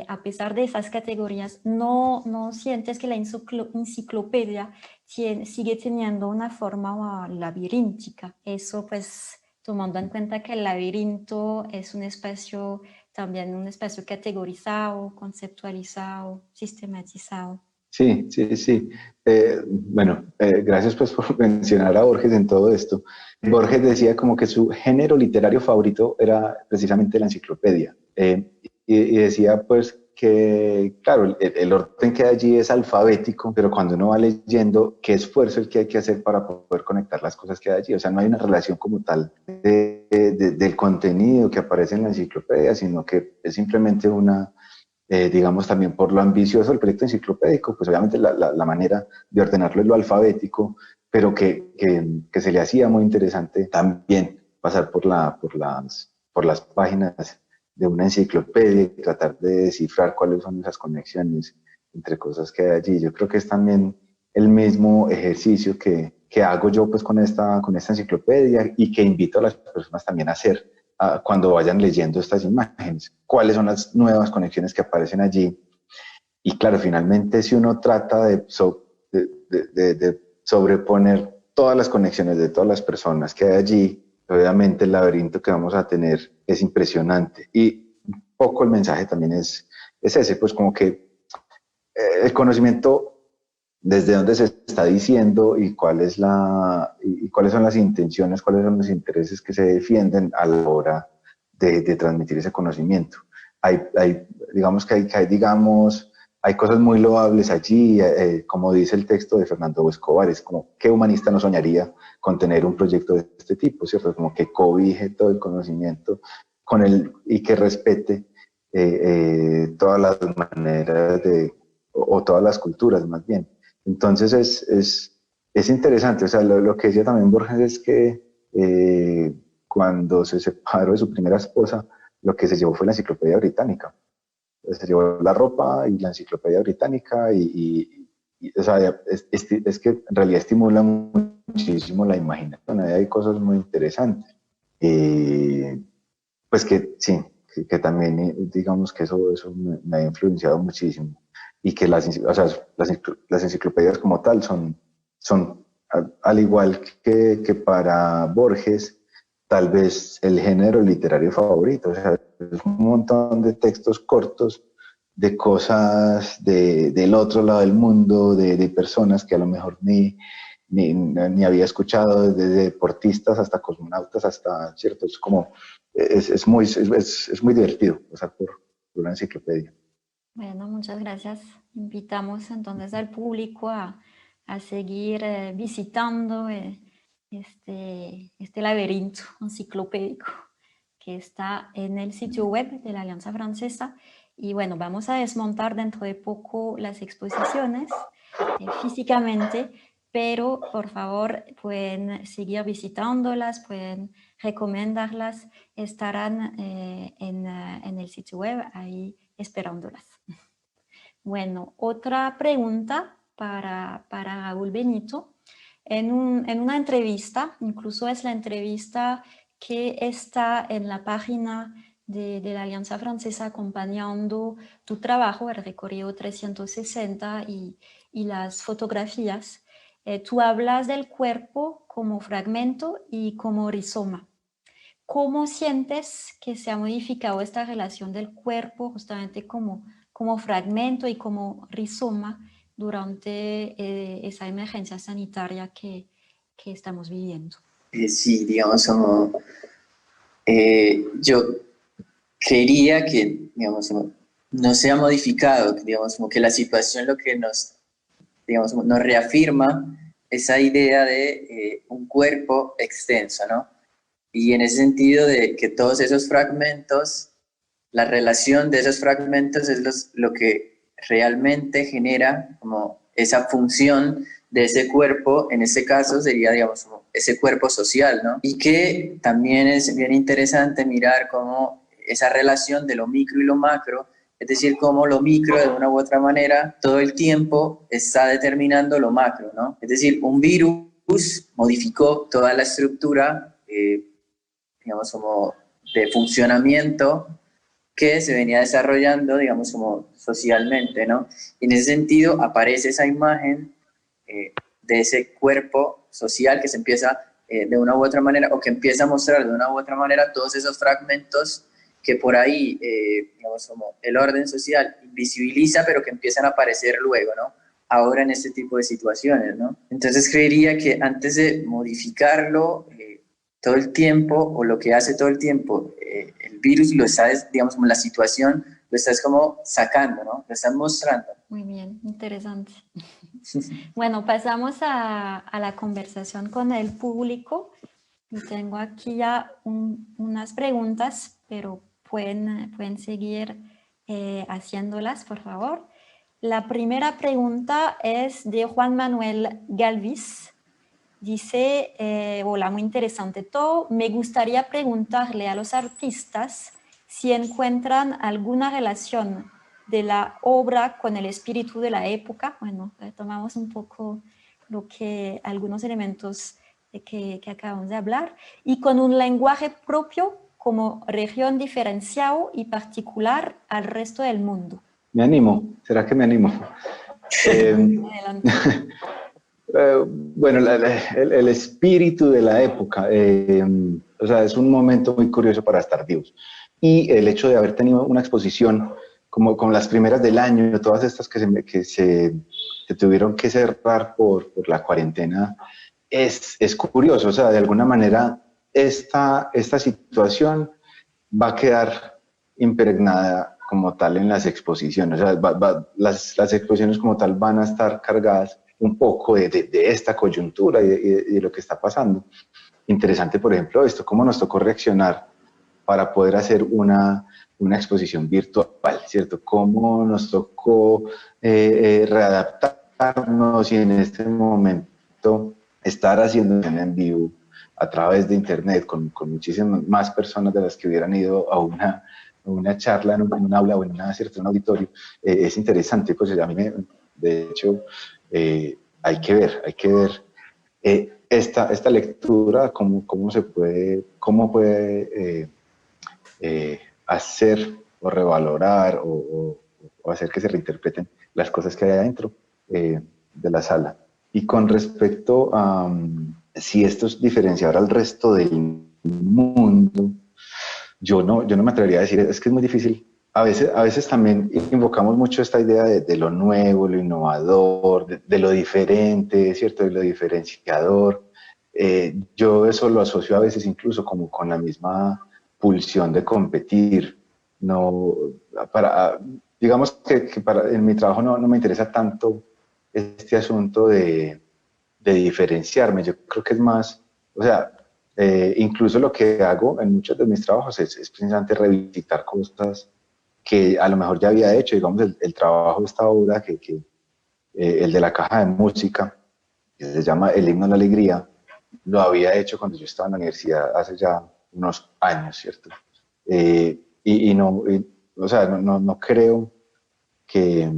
a pesar de esas categorías, no sientes que la enciclopedia sigue teniendo una forma labiríntica? Eso pues tomando en cuenta que el laberinto es también un espacio categorizado, conceptualizado, sistematizado. Sí. Gracias pues por mencionar a Borges en todo esto. Borges decía como que su género literario favorito era precisamente la enciclopedia. Y decía pues que, claro, el orden que hay allí es alfabético, pero cuando uno va leyendo, qué esfuerzo el que hay que hacer para poder conectar las cosas que hay allí. O sea, no hay una relación como tal del contenido que aparece en la enciclopedia, sino que es simplemente digamos también por lo ambicioso del proyecto enciclopédico, pues obviamente la manera de ordenarlo es lo alfabético, pero que se le hacía muy interesante también pasar por las páginas de una enciclopedia y tratar de descifrar cuáles son esas conexiones entre cosas que hay allí. Yo creo que es también el mismo ejercicio que hago yo pues con esta enciclopedia y que invito a las personas también a hacer cuando vayan leyendo estas imágenes, cuáles son las nuevas conexiones que aparecen allí. Y claro, finalmente si uno trata de sobreponer todas las conexiones de todas las personas que hay allí, obviamente el laberinto que vamos a tener es impresionante. Y un poco el mensaje también es ese, pues como que el conocimiento, desde dónde se está diciendo y cuáles son las intenciones, cuáles son los intereses que se defienden a la hora de transmitir ese conocimiento. Hay cosas muy loables allí, como dice el texto de Fernando Escobar, es como, ¿qué humanista no soñaría con tener un proyecto de este tipo, cierto? Como que cobije todo el conocimiento y que respete todas las maneras o todas las culturas más bien. Entonces es interesante, o sea, lo que decía también Borges es que cuando se separó de su primera esposa, lo que se llevó fue la Enciclopedia Británica. Se llevó la ropa y la Enciclopedia Británica o sea, es que en realidad estimula muchísimo la imaginación, hay cosas muy interesantes. Pues que sí, que también digamos que eso me ha influenciado muchísimo. Y que las enciclopedias como tal son al igual que para Borges, tal vez el género literario favorito. O sea, es un montón de textos cortos de cosas del otro lado del mundo, de personas que a lo mejor ni había escuchado, desde deportistas hasta cosmonautas, hasta, ¿cierto? Es como, es muy divertido pasar por una enciclopedia. Bueno, muchas gracias. Invitamos entonces al público a seguir visitando este laberinto enciclopédico que está en el sitio web de la Alianza Francesa. Y bueno, vamos a desmontar dentro de poco las exposiciones físicamente, pero por favor pueden seguir visitándolas, pueden recomendarlas, estarán en el sitio web ahí esperándolas. Bueno, otra pregunta para Raúl Benito. En una entrevista, incluso es la entrevista que está en la página de la Alianza Francesa acompañando tu trabajo, el recorrido 360 y las fotografías. Tú hablas del cuerpo como fragmento y como rizoma. ¿Cómo sientes que se ha modificado esta relación del cuerpo justamente como fragmento y como rizoma durante esa emergencia sanitaria que estamos viviendo? Sí, digamos, como, yo quería que, digamos, no se ha modificado, digamos, como que la situación lo que digamos, nos reafirma esa idea de un cuerpo extenso, ¿no? Y en ese sentido de que todos esos fragmentos, la relación de esos fragmentos es lo que realmente genera como esa función de ese cuerpo, en este caso sería, digamos, como ese cuerpo social, ¿no? Y que también es bien interesante mirar cómo esa relación de lo micro y lo macro, es decir, cómo lo micro de una u otra manera todo el tiempo está determinando lo macro, ¿no? Es decir, un virus modificó toda la estructura, digamos, como de funcionamiento que se venía desarrollando, digamos, como socialmente, ¿no? Y en ese sentido aparece esa imagen de ese cuerpo social que se empieza de una u otra manera, o que empieza a mostrar de una u otra manera todos esos fragmentos que por ahí, digamos, como el orden social invisibiliza, pero que empiezan a aparecer luego, ¿no? Ahora en este tipo de situaciones, ¿no? Entonces creería que antes de modificarlo todo el tiempo, o lo que hace todo el tiempo, el virus lo está, digamos, como la situación, lo estás como sacando, ¿no? Lo estás mostrando. Muy bien, interesante. Bueno, pasamos a la conversación con el público. Y tengo aquí ya unas preguntas, pero pueden seguir haciéndolas, por favor. La primera pregunta es de Juan Manuel Galvis. Dice, hola, muy interesante todo. Me gustaría preguntarle a los artistas si encuentran alguna relación de la obra con el espíritu de la época. Bueno, retomamos un poco algunos elementos que acabamos de hablar, y con un lenguaje propio como región diferenciado y particular al resto del mundo. Me animo, ¿será que me animo? Adelante. Bueno, el espíritu de la época, o sea, es un momento muy curioso para estar vivos. Y el hecho de haber tenido una exposición como las primeras del año, todas estas que se tuvieron que cerrar por la cuarentena, es curioso. O sea, de alguna manera esta situación va a quedar impregnada como tal en las exposiciones. O sea, las exposiciones como tal van a estar cargadas un poco de esta coyuntura y de lo que está pasando. Interesante, por ejemplo, esto, cómo nos tocó reaccionar para poder hacer una exposición virtual, ¿cierto? Cómo nos tocó readaptarnos y en este momento estar haciendo en vivo a través de internet con muchísimas más personas de las que hubieran ido a una charla en un aula o en un auditorio. Es interesante, pues a mí de hecho, hay que ver esta lectura, cómo puede hacer o revalorar o hacer que se reinterpreten las cosas que hay adentro de la sala. Y con respecto a si esto es diferenciar al resto del mundo, yo no me atrevería a decir, es que es muy difícil a veces también invocamos mucho esta idea de lo nuevo, lo innovador, de lo diferente, ¿cierto? De lo diferenciador. Yo eso lo asocio a veces incluso como con la misma pulsión de competir. No, para, digamos que en mi trabajo no me interesa tanto este asunto de diferenciarme. Yo creo que es más, o sea, incluso lo que hago en muchos de mis trabajos es precisamente revisitar cosas que a lo mejor ya había hecho, digamos, el trabajo de esta obra, el de la caja de música, que se llama El himno a la alegría, lo había hecho cuando yo estaba en la universidad hace ya unos años, ¿cierto? O sea, no creo que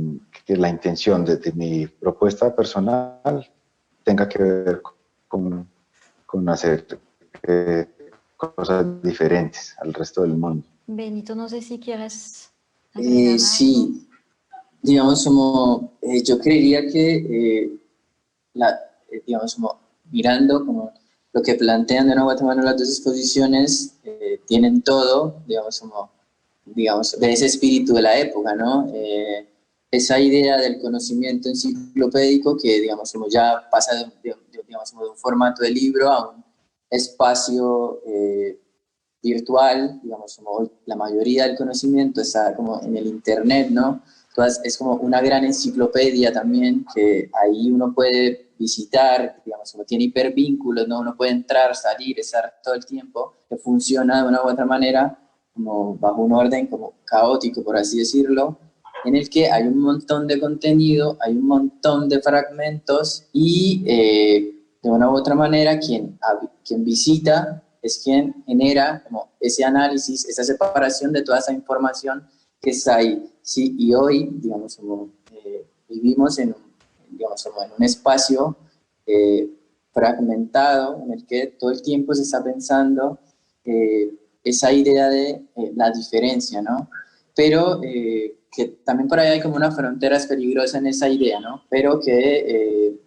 la intención de mi propuesta personal tenga que ver con hacer eh, cosas diferentes al resto del mundo. Benito, no sé si quieres agregar algo. Sí, digamos, como yo creería que, digamos, como mirando como lo que plantean de una u otra manera las dos exposiciones, tienen todo, digamos, de ese espíritu de la época, ¿no? Esa idea del conocimiento enciclopédico que, digamos, como ya pasa digamos, como de un formato de libro a un espacio virtual, digamos, como hoy la mayoría del conocimiento está como en el internet, ¿no? Entonces es como una gran enciclopedia también que ahí uno puede visitar, digamos, como tiene hipervínculos, ¿no? Uno puede entrar, salir, estar todo el tiempo, que funciona de una u otra manera como bajo un orden como caótico, por así decirlo, en el que hay un montón de contenido, hay un montón de fragmentos y de una u otra manera quien visita es quien genera como ese análisis, esa separación de toda esa información que está ahí. ¿Sí? Y hoy, digamos, como, vivimos digamos, como en un espacio fragmentado en el que todo el tiempo se está pensando esa idea de la diferencia, ¿no? Pero que también por ahí hay como una frontera peligrosa en esa idea, ¿no? Pero que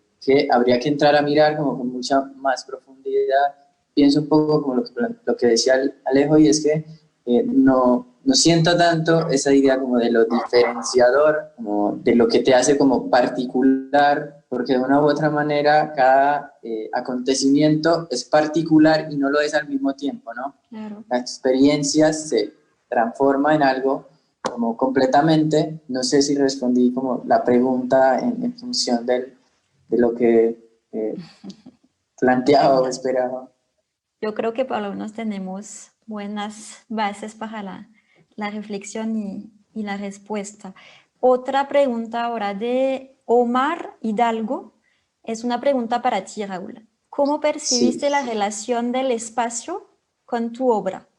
habría que entrar a mirar como con mucha más profundidad. Pienso un poco como lo que decía Alejo, y es que no siento tanto esa idea como de lo diferenciador, como de lo que te hace como particular, porque de una u otra manera cada acontecimiento es particular y no lo es al mismo tiempo, ¿no? Claro. La experiencia se transforma en algo como completamente. No sé si respondí como la pregunta en función de lo que planteaba o esperaba. Yo creo que por lo menos tenemos buenas bases para la reflexión y la respuesta. Otra pregunta ahora de Omar Hidalgo. Es una pregunta para ti, Raúl. ¿Cómo percibiste la relación del espacio con tu obra?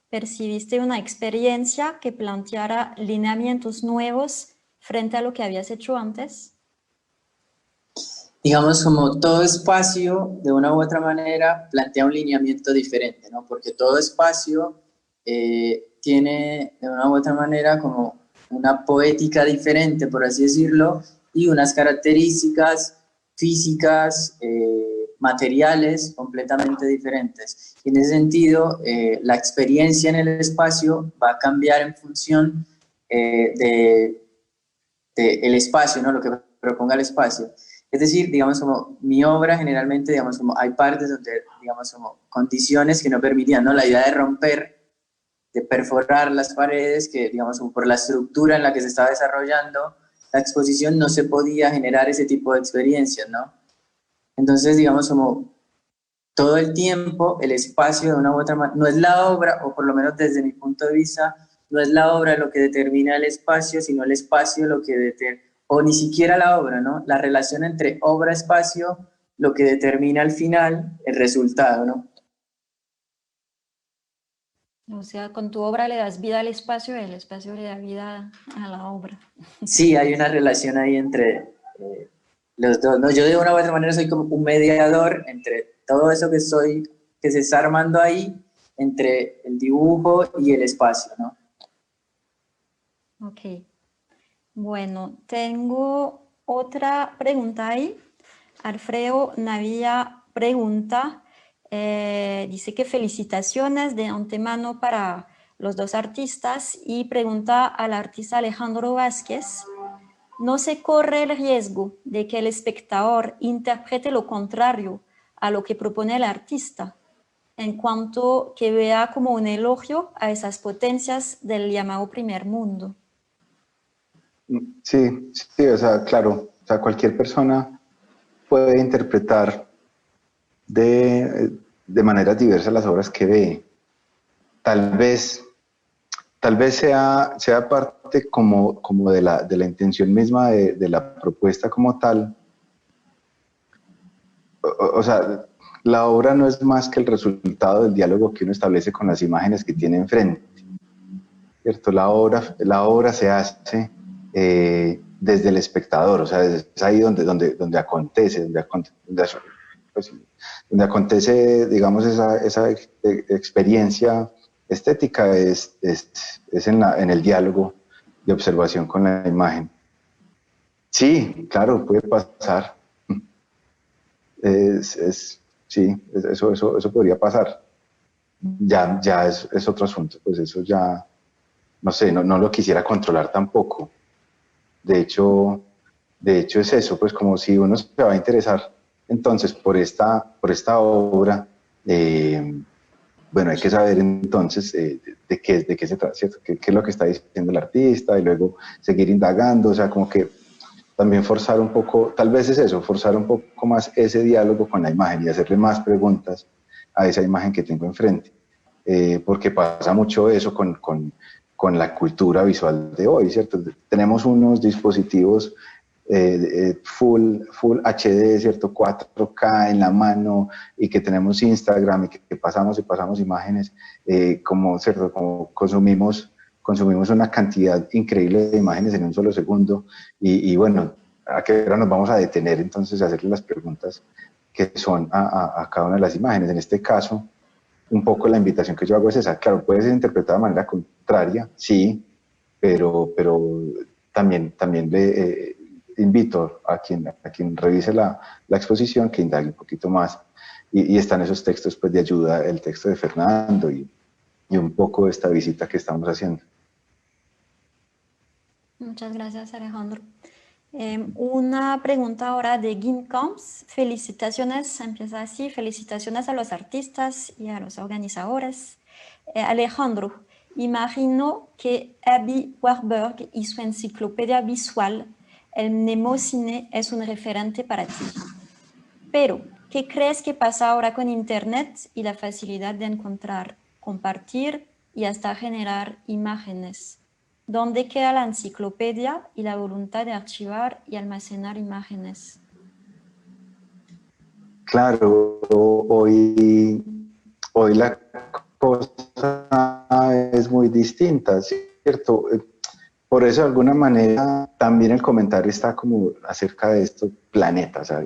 ¿Percibiste una experiencia que planteara lineamientos nuevos frente a lo que habías hecho antes? Digamos, como todo espacio, de una u otra manera, plantea un lineamiento diferente, ¿no? Porque todo espacio tiene, de una u otra manera, como una poética diferente, por así decirlo, y unas características físicas, materiales, completamente diferentes. Y en ese sentido, la experiencia en el espacio va a cambiar en función de el espacio, ¿no? Lo que proponga el espacio. Es decir, digamos, como mi obra generalmente, digamos, como hay partes donde, digamos, como condiciones que no permitían, ¿no? La idea de romper, de perforar las paredes, que, digamos, como por la estructura en la que se estaba desarrollando la exposición, no se podía generar ese tipo de experiencias, ¿no? Entonces, digamos, como todo el tiempo, el espacio de una u otra manera, no es la obra, o por lo menos desde mi punto de vista, no es la obra lo que determina el espacio, sino el espacio lo que determina, o ni siquiera la obra, ¿no? La relación entre obra-espacio, lo que determina al final el resultado, ¿no? O sea, con tu obra le das vida al espacio y el espacio le da vida a la obra. Sí, hay una relación ahí entre los dos, ¿no? Yo de una u otra manera soy como un mediador entre todo eso que se está armando ahí, entre el dibujo y el espacio, ¿no? Ok. Bueno, tengo otra pregunta ahí. Alfredo Navia pregunta, dice que felicitaciones de antemano para los dos artistas y pregunta al artista Alejandro Vázquez: ¿no se corre el riesgo de que el espectador interprete lo contrario a lo que propone el artista, en cuanto que vea como un elogio a esas potencias del llamado primer mundo? Sí, sí, o sea, claro, o sea, cualquier persona puede interpretar de maneras diversas las obras que ve. Tal vez, tal vez sea parte como de la intención misma de la propuesta como tal. O sea, la obra no es más que el resultado del diálogo que uno establece con las imágenes que tiene enfrente, ¿cierto? La obra se hace desde el espectador, o sea, es ahí donde acontece, pues, donde acontece, digamos, esa experiencia estética es en el diálogo de observación con la imagen. Sí, claro, puede pasar. Sí, eso podría pasar. Ya es otro asunto, pues eso ya, no sé, no lo quisiera controlar tampoco. De hecho, es eso, pues como si uno se va a interesar entonces por esta obra, bueno, hay que saber entonces de qué se trata, ¿cierto? ¿Qué es lo que está diciendo el artista? Y luego seguir indagando, o sea, como que también forzar un poco, tal vez es eso, forzar un poco más ese diálogo con la imagen y hacerle más preguntas a esa imagen que tengo enfrente. Porque pasa mucho eso con la cultura visual de hoy, ¿cierto? Tenemos unos dispositivos full HD, ¿cierto? 4K en la mano, y que tenemos Instagram y que pasamos y pasamos imágenes, ¿cierto? Como consumimos una cantidad increíble de imágenes en un solo segundo, y bueno, ¿a qué hora nos vamos a detener entonces a hacerle las preguntas que son a cada una de las imágenes? En este caso, un poco la invitación que yo hago es esa. Claro, puede ser interpretada de manera contraria, sí, pero también le invito a quien revise la exposición, que indague un poquito más, y están esos textos pues de ayuda, el texto de Fernando y un poco de esta visita que estamos haciendo. Muchas gracias, Alejandro. Una pregunta ahora de Gim Camps. Felicitaciones, empieza así: felicitaciones a los artistas y a los organizadores. Alejandro, imagino que Aby Warburg y su enciclopedia visual, el Mnemocine, es un referente para ti. Pero, ¿qué crees que pasa ahora con Internet y la facilidad de encontrar, compartir y hasta generar imágenes? ¿Dónde queda la enciclopedia y la voluntad de archivar y almacenar imágenes? Claro, hoy la cosa es muy distinta, ¿cierto? Por eso, de alguna manera, también el comentario está como acerca de estos planetas. O sea,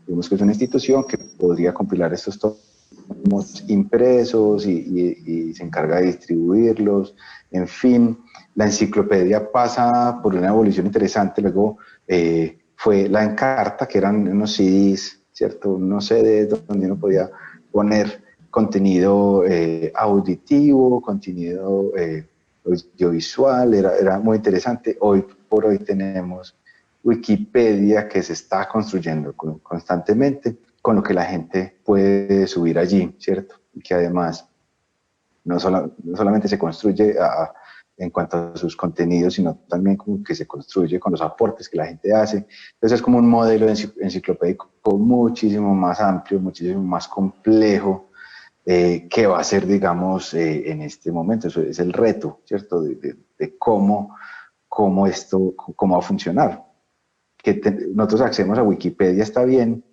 vemos que es una institución que podría compilar estos tomos impresos y se encarga de distribuirlos. En fin, la enciclopedia pasa por una evolución interesante. Luego fue la Encarta, que eran unos CDs, ¿cierto? Unos CDs donde uno podía poner contenido auditivo, contenido audiovisual, era muy interesante. Hoy por hoy tenemos Wikipedia, que se está construyendo constantemente, con lo que la gente puede subir allí, ¿cierto? Y que además no solamente se construye en cuanto a sus contenidos, sino también como que se construye con los aportes que la gente hace. Entonces es como un modelo enciclopédico muchísimo más amplio, muchísimo más complejo, que va a ser, digamos, en este momento. Eso es el reto, ¿cierto? De cómo va a funcionar. Nosotros accedemos a Wikipedia, está bien,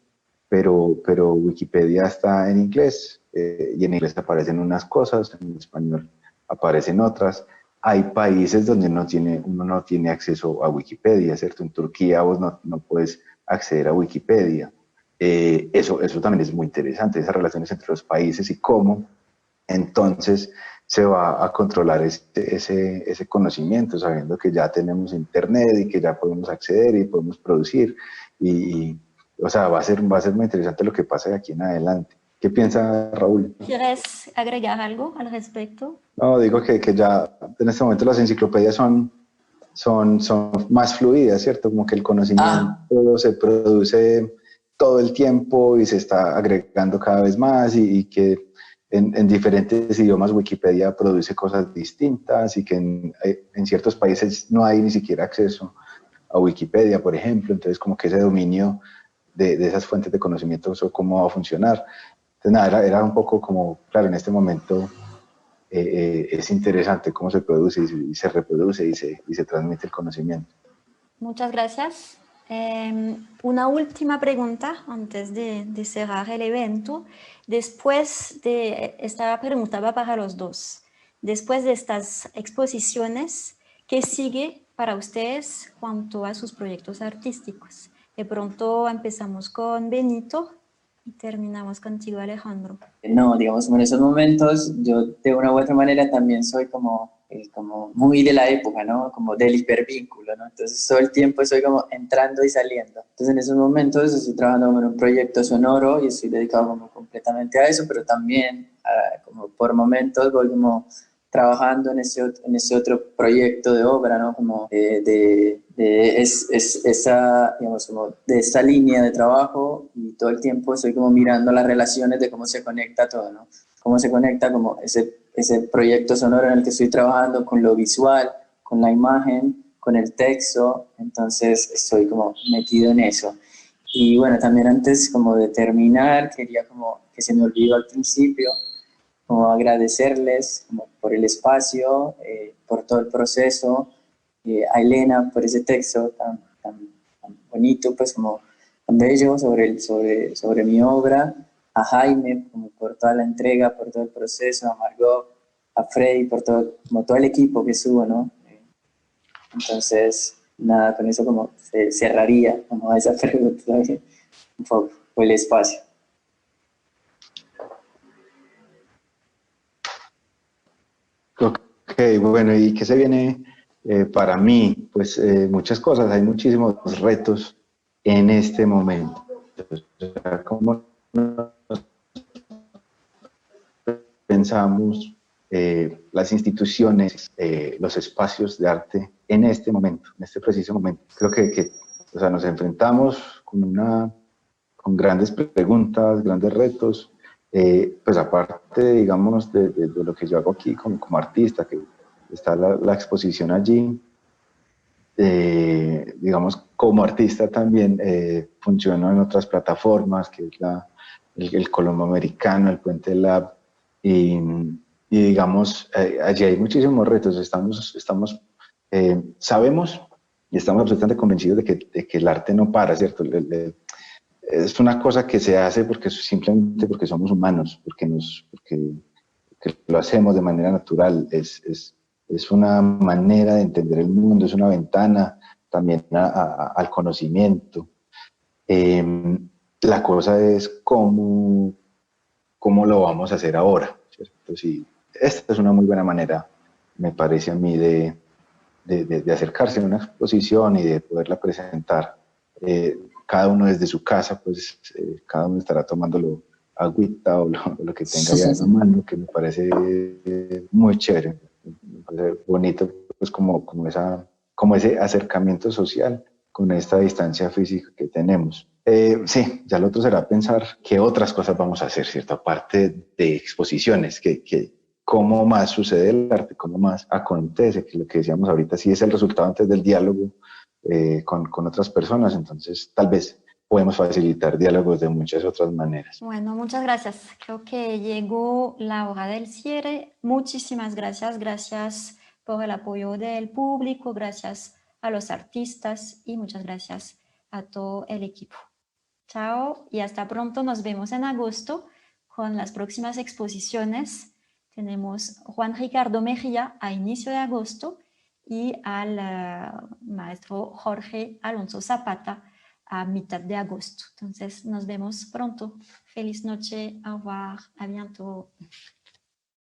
pero Wikipedia está en inglés, y en inglés aparecen unas cosas, en español aparecen otras. Hay países donde uno no tiene acceso a Wikipedia, ¿cierto? En Turquía vos no puedes acceder a Wikipedia. Eso también es muy interesante, esas relaciones entre los países y cómo entonces se va a controlar ese conocimiento, sabiendo que ya tenemos internet y que ya podemos acceder y podemos producir. O sea, va a ser muy interesante lo que pase de aquí en adelante. ¿Qué piensa Raúl? ¿Quieres agregar algo al respecto? No, digo que ya en este momento las enciclopedias son más fluidas, ¿cierto? Como que el conocimiento se produce todo el tiempo y se está agregando cada vez más y que en diferentes idiomas Wikipedia produce cosas distintas y que en ciertos países no hay ni siquiera acceso a Wikipedia, por ejemplo. Entonces, como que ese dominio de esas fuentes de conocimiento, eso cómo va a funcionar. Entonces, nada, era un poco como, claro, en este momento es interesante cómo se produce y se reproduce y se transmite el conocimiento. Muchas gracias. Una última pregunta antes de cerrar el evento. Después de esta pregunta va para los dos. Después de estas exposiciones, ¿qué sigue para ustedes cuanto a sus proyectos artísticos? De pronto empezamos con Benito y terminamos contigo, Alejandro. No, digamos, en esos momentos yo de una u otra manera también soy como muy de la época, ¿no? Como del hipervínculo, ¿no? Entonces todo el tiempo estoy como entrando y saliendo. Entonces en esos momentos estoy trabajando en un proyecto sonoro y estoy dedicado como completamente a eso, pero también como por momentos voy como trabajando en ese otro proyecto de obra, ¿no? Como esa, digamos, como de esa línea de trabajo y todo el tiempo estoy como mirando las relaciones de cómo se conecta todo, ¿no? Cómo se conecta como ese proyecto sonoro en el que estoy trabajando con lo visual, con la imagen, con el texto, entonces estoy como metido en eso. Y bueno, también antes como de terminar, quería como, que se me olvidó al principio, como agradecerles como por el espacio, por todo el proceso, a Elena por ese texto tan bonito, pues como tan bello sobre mi obra, a Jaime como por toda la entrega, por todo el proceso, a Margot, a Freddy, por todo, como todo el equipo que estuvo, ¿no? Entonces, nada, con eso como se cerraría como esa pregunta, un poco, por el espacio. Ok, bueno, ¿y qué se viene para mí? Pues muchas cosas, hay muchísimos retos en este momento. O sea, ¿cómo nos pensamos las instituciones, los espacios de arte en este momento, en este preciso momento? Creo que o sea, nos enfrentamos con grandes preguntas, grandes retos, pues aparte, digamos, de lo que yo hago aquí como artista, que está la exposición allí, digamos, como artista también funciono en otras plataformas, que es el Colombo Americano, el Puente Lab, y, y digamos, allí hay muchísimos retos, sabemos y estamos absolutamente convencidos de que el arte no para, ¿cierto? Es una cosa que se hace simplemente porque somos humanos, porque lo hacemos de manera natural, es una manera de entender el mundo, es una ventana también al conocimiento. La cosa es cómo lo vamos a hacer ahora, ¿cierto? Sí, esta es una muy buena manera, me parece a mí, de acercarse a una exposición y de poderla presentar. Cada uno desde su casa, pues cada uno estará tomándolo agüita o lo que tenga ya en la mano, que me parece muy chévere, me parece bonito, pues como ese acercamiento social con esta distancia física que tenemos. Sí, ya lo otro será pensar qué otras cosas vamos a hacer, ¿cierto? Aparte de exposiciones, cómo más sucede el arte, cómo más acontece, que lo que decíamos ahorita sí es el resultado antes del diálogo con otras personas, entonces tal vez podemos facilitar diálogos de muchas otras maneras. Bueno, muchas gracias. Creo que llegó la hora del cierre. Muchísimas gracias. Gracias por el apoyo del público, gracias a los artistas y muchas gracias a todo el equipo. Chao y hasta pronto. Nos vemos en agosto con las próximas exposiciones. Tenemos Juan Ricardo Mejía a inicio de agosto y al maestro Jorge Alonso Zapata a mitad de agosto. Entonces nos vemos pronto. Feliz noche, au revoir, à bientôt.